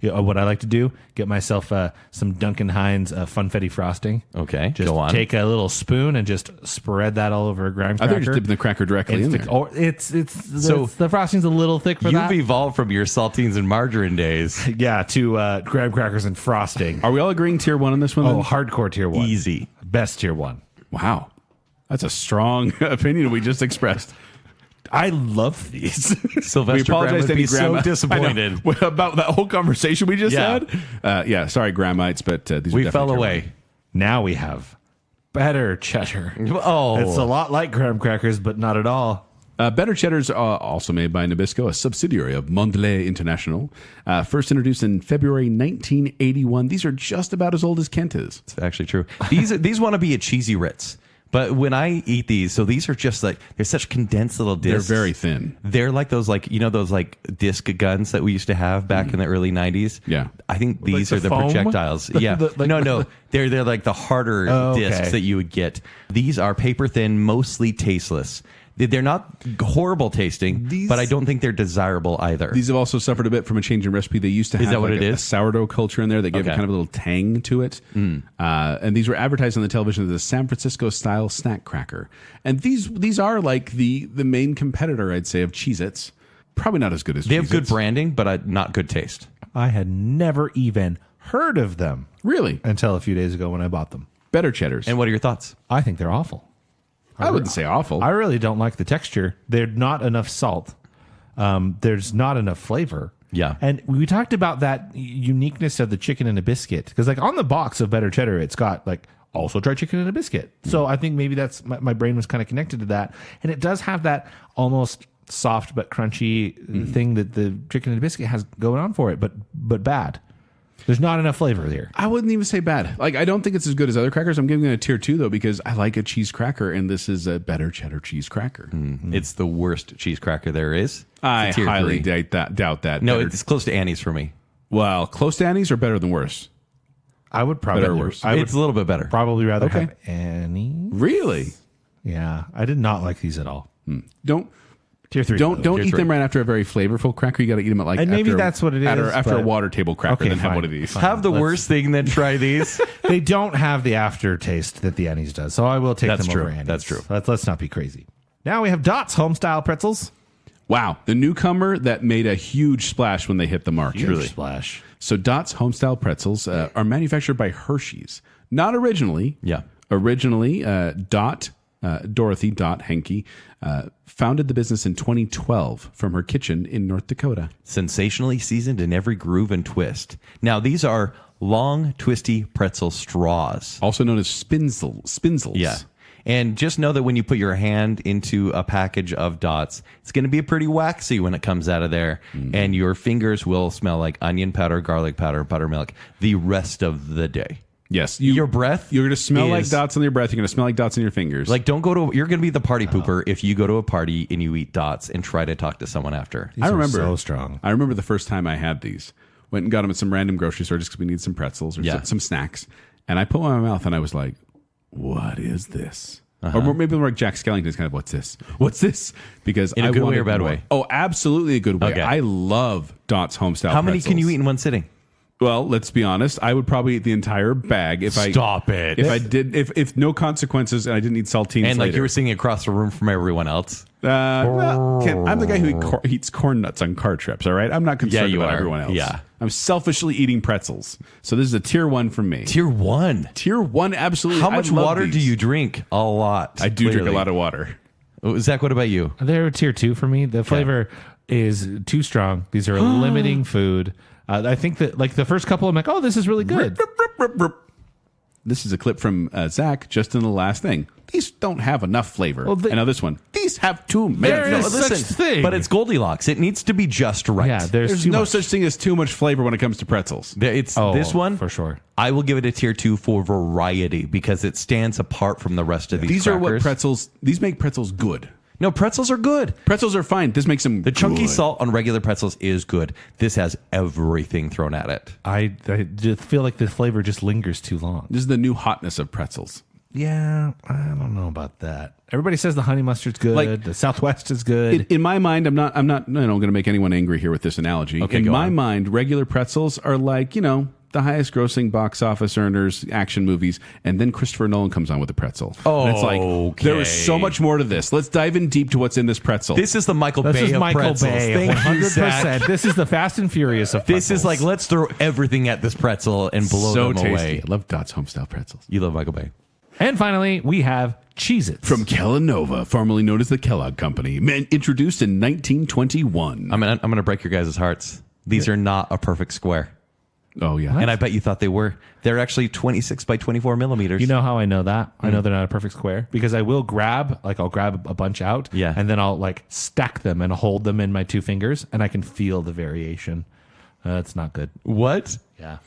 What I like to do, get myself some Duncan Hines Funfetti frosting. Okay, Just go on. take a little spoon and just spread that all over a graham I cracker. think you're just dipping the cracker directly in there. Or So- the frosting's a little thick for You've that. evolved from your saltines and margarine days. Yeah, to graham crackers and frosting. Are we all agreeing tier 1 on this one? Oh, then? hardcore tier 1. Easy. Best tier 1. Wow. That's a strong opinion we just expressed. I love these. Sylvester Graham would to be any so Graham- disappointed. I know. About that whole conversation we just Yeah. had. Yeah, sorry, Grahamites, but these We are fell definitely away. Now we have better cheddar. Oh, It's a lot like graham crackers, but not at all. Better Cheddar's also made by Nabisco, a subsidiary of Mondelez International. First introduced in February 1981. These are just about as old as Kent is. It's actually true. These want to be a cheesy Ritz. But when I eat these, so these are just like, they're such condensed little discs. They're very thin. They're like those, like, you know, those like disc guns that we used to have back in the early 90s. Yeah. I think these Like are the the foam? projectiles. Yeah. No. They're like the harder Oh, okay. discs that you would get. These are paper thin, mostly tasteless. They're not horrible tasting, These- but I don't think they're desirable either. These have also suffered a bit from a change in recipe. They used to have that what like it a is? sourdough culture in there that gave it Okay. kind of a little tang to it. And these were advertised on the television as a San Francisco style snack cracker. And these are like the main competitor, I'd say, of Cheez-Its. Probably not as good as They have Cheez-Its. good branding, but not good taste. I had never even heard of them Really? until a few days ago when I bought them. Better Cheddars. And what are your thoughts? I think they're awful. I wouldn't say awful. I really don't like the texture. There's not enough salt. There's not enough flavor. Yeah. And we talked about that uniqueness of the chicken and a biscuit. Because like on the box of Better Cheddar, it's got like also try chicken and a biscuit. So I think maybe that's my brain was kind of connected to that. And it does have that almost soft but crunchy thing that the chicken and biscuit has going on for it, but bad. There's not enough flavor there. I wouldn't even say bad. Like, I don't think it's as good as other crackers. I'm giving it a tier 2 though, because I like a cheese cracker, and this is a better cheddar cheese cracker. It's the worst cheese cracker there is. I It's a tier highly 3. doubt that. No, Better- it's close to Annie's for me. well, close to Annie's or better than worse? I would probably Better or worse? I would It's a little bit better. probably rather Okay. have Annie. Really? Yeah, I did not like these at all. Don't Tier 3. don't Tier eat 3. them right after a very flavorful cracker. You got to eat them at like And maybe after- that's what it is, after a but- water table cracker. Okay, then have fine, one of these. fine. Have the worst thing, then try these. They don't have the aftertaste that the Annie's does, so I will take That's them true. over Annie's. That's true. Let's not be crazy. Now we have Dot's home-style pretzels. Wow, the newcomer that made a huge splash when they hit the market. Huge splash. So Dot's homestyle pretzels are manufactured by Hershey's. Not originally. Yeah. Originally, Dorothy Dot Henke founded the business in 2012 from her kitchen in North Dakota. Sensationally seasoned in every groove and twist. Now, these are long, twisty pretzel straws. Also known as spinzels. Yeah. And just know that when you put your hand into a package of Dots, it's going to be pretty waxy when it comes out of there. And your fingers will smell like onion powder, garlic powder, buttermilk the rest of the day. Yes. Your breath You're going to smell like is- dots on your breath. You're going to smell like dots on your fingers. Like, don't go to, you're going to be the party pooper if you go to a party and you eat Dots and try to talk to someone after. These I are remember so strong. I remember the first time I had these. Went and got them at some random grocery store just because we needed some pretzels or Yeah. some snacks. And I put one in my mouth and I was like, what is this? Or maybe more like Jack Skellington's kind of, what's this? What's this? Because In a I good way wanted or bad more. way? Oh, absolutely a good way. Okay. I love Dot's homestyle How many pretzels. can you eat in one sitting? Well, let's be honest. I would probably eat the entire bag if Stop it. If I did, if no consequences and I didn't eat saltines And like later. you were sitting across the room from everyone else. I'm the guy who eats corn nuts on car trips. All right, I'm not concerned you about are. everyone else. Yeah. I'm selfishly eating pretzels. So this is a tier 1 from me. Tier 1. Tier 1, absolutely. How much I love water these. do you drink? A lot. I do drink clearly. a lot of water. Zach, what about you? They're tier 2 for me. The flavor is too strong. These are limiting food. I think that like the first couple, I'm like, oh, this is really good. This is a clip from Zach just in the last thing. These don't have enough flavor. Well, And now this one. These have too many. There No, is such thing. But it's Goldilocks. It needs to be just right. Yeah, There's too no much. such thing as too much flavor when it comes to pretzels. It's Oh, this one for sure. I will give it a tier 2 for variety because it stands apart from the rest of these. These are what crackers. pretzels. These make pretzels good. No, pretzels are good. Pretzels are fine. This makes them The chunky good. salt on regular pretzels is good. This has everything thrown at it. I just feel like the flavor just lingers too long. This is the new hotness of pretzels. Yeah, I don't know about that. Everybody says the honey mustard's good. Like- the Southwest is good. In my mind, I'm not going to make anyone angry here with this analogy. Okay, in go my on. mind, regular pretzels are like, the highest grossing box office earners, action movies, and then Christopher Nolan comes on with a pretzel. And it's like, there is so Okay. much more to this. Let's dive in deep to what's in this pretzel. This is the Michael This Bay is of Michael pretzels. Bay, Thank you, 100%. Zach. This is the Fast and Furious of pretzels. This is like, let's throw everything at this pretzel and blow so them tasty. away. I love Dot's homestyle pretzels. You love Michael Bay. And finally, we have Cheez-It. From Kellanova, formerly known as the Kellogg Company, introduced in 1921. I'm gonna break your guys' hearts. These are not a perfect square. Oh, yeah. And I bet you thought they were. They're actually 26 by 24 millimeters. You know how I know that? I know they're not a perfect square because I will I'll grab a bunch out, Yeah. and then I'll like stack them and hold them in my two fingers, and I can feel the variation. It's not good. what? Yeah.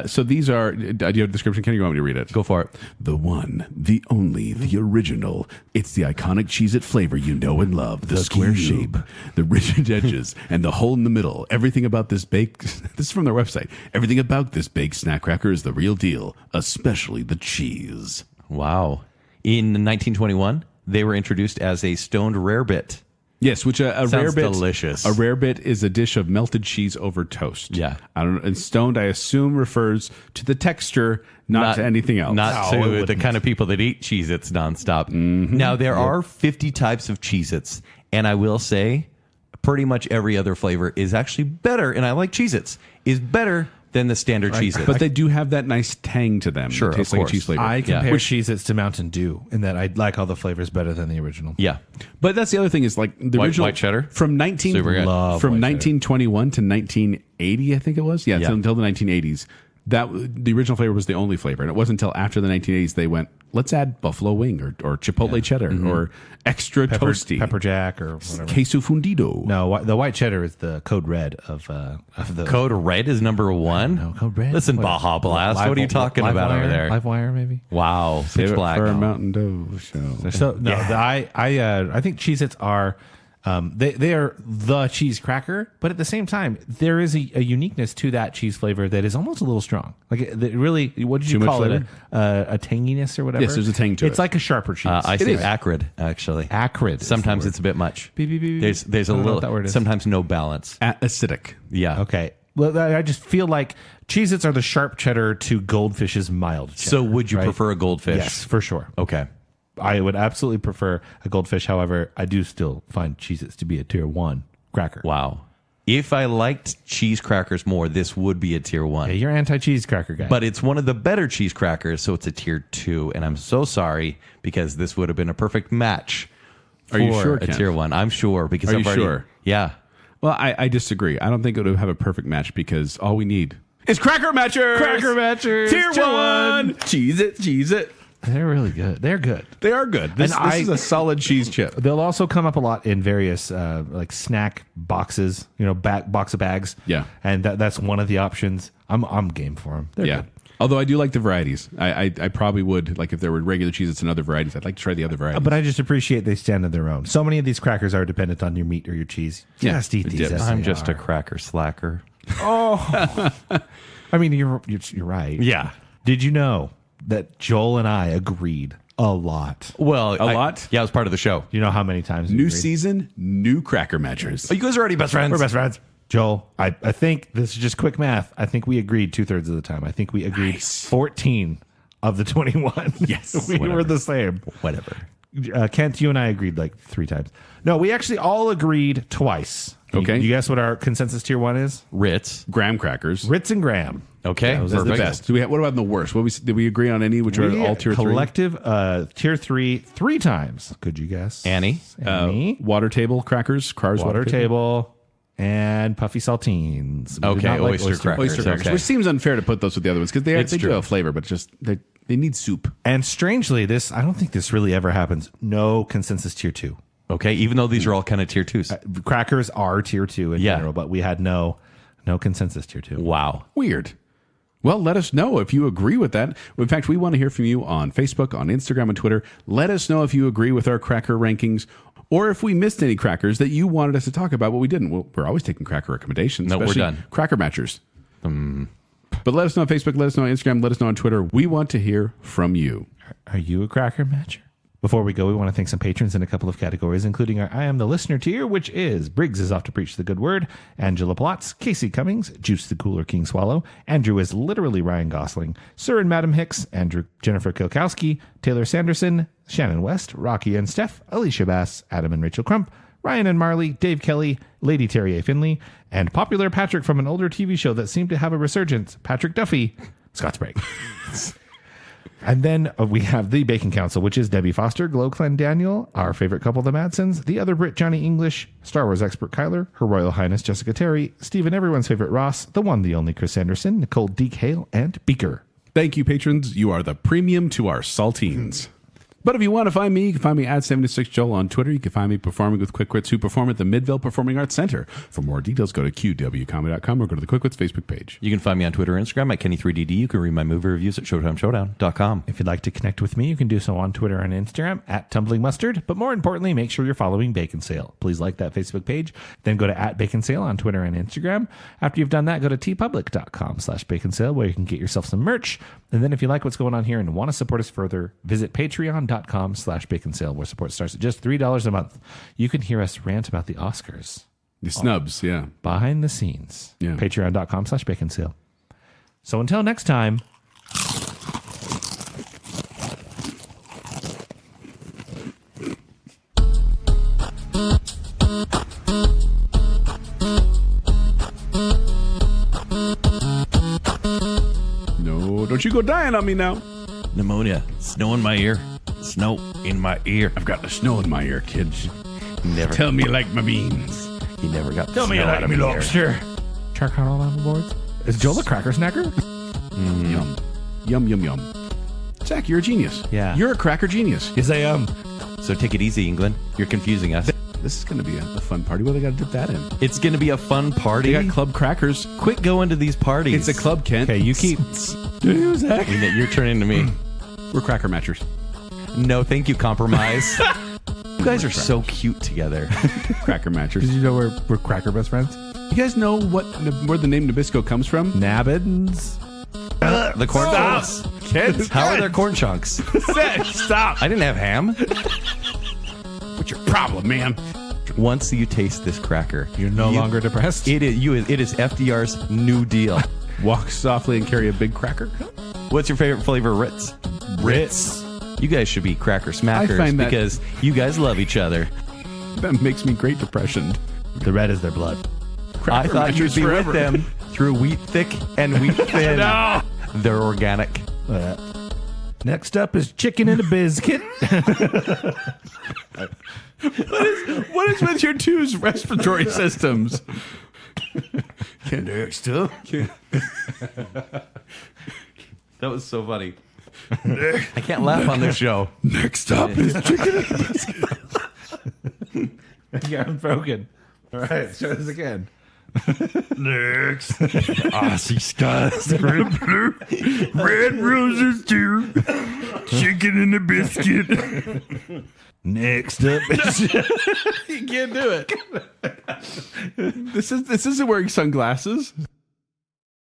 So these are, do you have a description? Can you want me to read it? Go for it. The one, the only, the original. It's the iconic Cheez-It flavor you know and love. The square shape, the rigid edges, and the hole in the middle. Everything about this baked, this is from their website. Everything about this baked snack cracker is the real deal, especially the cheese. Wow. In 1921, they were introduced as a stoned rarebit. Yes, which a rare Sounds bit. delicious. A rare bit is a dish of melted cheese over toast. Yeah. I don't know. And stoned, I assume, refers to the texture, not to anything else. Not No, it to the wouldn't. kind of people that eat Cheez-Its nonstop. Now, there are 50 types of Cheez-Its, and I will say pretty much every other flavor is actually better, and I like Cheez-Its, is better than the standard Cheez-Its. But they do have that nice tang to them. Sure, It tastes of like a course. cheese flavor. I compare Which- Cheez-Its to Mountain Dew in that I like all the flavors better than the original. yeah. But that's the other thing is like the White- original white cheddar? from 19 Super good. Love from white cheddar. 1921 to 1980, I think it was. Yeah, Yeah. until the 1980s. the original flavor was the only flavor, and it wasn't until after the 1980s they went, let's add buffalo wing or chipotle cheddar or extra toasty pepper jack or whatever. queso fundido. No, the white cheddar is the code red of the Code Red is number one. No, Code Red. Listen, What- Baja Blast. What are you talking Live about wire? over there? Live wire, maybe. Wow, Save pitch it black. for a Mountain Dew show. So no, I think Cheez-Its are they are the cheese cracker, but at the same time there is a uniqueness to that cheese flavor that is almost a little strong. Like it really, what did you Too much call it? flavor? A tanginess or whatever. Yes, there's a tang to It's it. like a sharper cheese. I say is. acrid, actually. Acrid. is Sometimes the it's a bit much. Beep, beep, beep, beep. There's a I don't know little. what that word is. Sometimes no balance. Acidic. Yeah. word. Okay. Well, I just feel like Cheez-Its are the sharp cheddar to Goldfish's mild cheddar. So would you right? prefer a Goldfish? Yes, for sure. Okay. I would absolutely prefer a Goldfish. However, I do still find Cheez-Its to be a tier 1 cracker. Wow. If I liked cheese crackers more, this would be a tier 1. Yeah, you're anti-cheese cracker guy. But it's one of the better cheese crackers, so it's a tier 2. And I'm so sorry because this would have been a perfect match for Are you sure, a Ken? tier 1. I'm sure because Are I've you already, sure? Yeah. Well, I disagree. I don't think it would have a perfect match because all we need is Cracker Matchers. Cracker Matchers, Tier tier 1. Cheez-It. they're really good. They're good. They are good. This is a solid cheese chip. They'll also come up a lot in various like snack boxes, box of bags. Yeah. And that's one of the options. I'm game for them. They're Yeah. good. Although I do like the varieties. I probably would, like if there were regular Cheez-Its and other varieties, I'd like to try the other varieties. But I just appreciate they stand on their own. So many of these crackers are dependent on your meat or your cheese. Yeah, Just eat the these. dips. as I'm they just are. a cracker slacker. I mean, you're right. Yeah. Did you know that Joel and I agreed a lot? Well, A lot? Yeah, it was part of the show. You know how many times we New agreed? season, new Cracker Matchers. Oh, you guys are already best friends. We're best friends. Joel, I think this is just quick math. I think we agreed 2/3 of the time. I think we agreed 14 of the 21. Yes. we Whatever. were the same. Whatever. Kent, you and I agreed like 3 times. No, we actually all agreed twice. Okay. You guess what our consensus tier 1 is? Ritz. Graham crackers. Ritz and Graham. Okay. Those are That's the perfect. best. What about in the worst? Did we agree on any which are all tier 3? collective tier 3 times. Could you guess? Annie. Annie. Water table crackers. Cars Water table. And puffy saltines. We did Okay, not like oyster crackers. Oyster crackers. Okay. Which seems unfair to put those with the other ones because they It's do true. have flavor, but just they need soup. And strangely, I don't think this really ever happens. No consensus tier 2. Okay. Even though these are all kind of tier 2s. Crackers are tier 2 in Yeah. general, but we had no consensus tier 2. Wow. Weird. Well, let us know if you agree with that. In fact, we want to hear from you on Facebook, on Instagram, and Twitter. Let us know if you agree with our cracker rankings or if we missed any crackers that you wanted us to talk about, but we didn't. Well, we're always taking cracker recommendations. No, we're especially done. Cracker Matchers. But let us know on Facebook, let us know on Instagram, let us know on Twitter. We want to hear from you. Are you a cracker matcher? Before we go, we want to thank some patrons in a couple of categories, including our I Am the Listener tier, which is Briggs is off to preach the good word, Angela Plotz, Casey Cummings, Juice the Cooler King Swallow, Andrew is literally Ryan Gosling, Sir and Madam Hicks, Andrew Jennifer Kilkowski, Taylor Sanderson, Shannon West, Rocky and Steph, Alicia Bass, Adam and Rachel Crump, Ryan and Marley, Dave Kelly, Lady Terry A. Finley, and popular Patrick from an older TV show that seemed to have a resurgence, Patrick Duffy, Scott Sprague. And then we have the Bacon Council, which is Debbie Foster, Glow Clan Daniel, our favorite couple, the Madsons, the other Brit Johnny English, Star Wars expert Kyler, Her Royal Highness Jessica Terry, Stephen everyone's favorite Ross, the one, the only Chris Anderson, Nicole Deke Hale, and Beaker. Thank you, patrons. You are the premium to our saltines. But if you want to find me, you can find me at 76Joel on Twitter. You can find me performing with Quick Wits, who perform at the Midvale Performing Arts Center. For more details, go to qwcomedy.com or go to the Quick Wits Facebook page. You can find me on Twitter and Instagram at Kenny3DD. You can read my movie reviews at ShowtimeShowdown.com. If you'd like to connect with me, you can do so on Twitter and Instagram at Tumbling Mustard. But more importantly, make sure you're following Baconsale. Please like that Facebook page. Then go to @Baconsale on Twitter and Instagram. After you've done that, go to tpublic.com/Baconsale where you can get yourself some merch. And then if you like what's going on here and want to support us further, visit patreon.com/Baconsale where support starts at just $3 a month. You can hear us rant about the Oscars The snubs, yeah. behind the scenes. Yeah. Patreon.com/Baconsale. So until next time. No, don't you go dying on me now. Pneumonia. Snow in my ear. Snow in my ear. I've got the snow in my ear, kids. Never. Tell me you like my beans. He never got. Tell me you like me lobster. Charcoal on the boards. Is Joel a cracker snacker? Yum. Yum, yum, yum. Zach, you're a genius. Yeah. You're a cracker genius. Yes, I am. So take it easy, England. You're confusing us. This is going to be a fun party. Well, they got to dip that in. It's going to be a fun party. They got club crackers. Quit going to these parties. It's a club, Kent. Okay, you keep. Zach. You're turning to me. We're cracker matchers. No, thank you, compromise. You guys are so cute together. Cracker matchers. Did you know we're cracker best friends? You guys know where the name Nabisco comes from? Nabbins. The corn chunks. Kids. How are their corn chunks? Stop. I didn't have ham. What's your problem, man? Once you taste this cracker, You're no longer depressed. It is FDR's New Deal. Walk softly and carry a big cracker. What's your favorite flavor, Ritz? Ritz. You guys should be cracker smackers find that- because you guys love each other. That makes me great depression. The red is their blood. I thought you'd matchers be forever. with them through wheat thick and wheat thin. No. They're organic. Next up is chicken and a biscuit. What is with your two's respiratory systems? Next up. That was so funny. I can't laugh on this show. Next up is chicken and biscuit. Yeah, I'm broken. All right, try this again. Next. Aussie skies. Red roses too. Chicken and a biscuit. Next up is You can't do it. This isn't wearing sunglasses.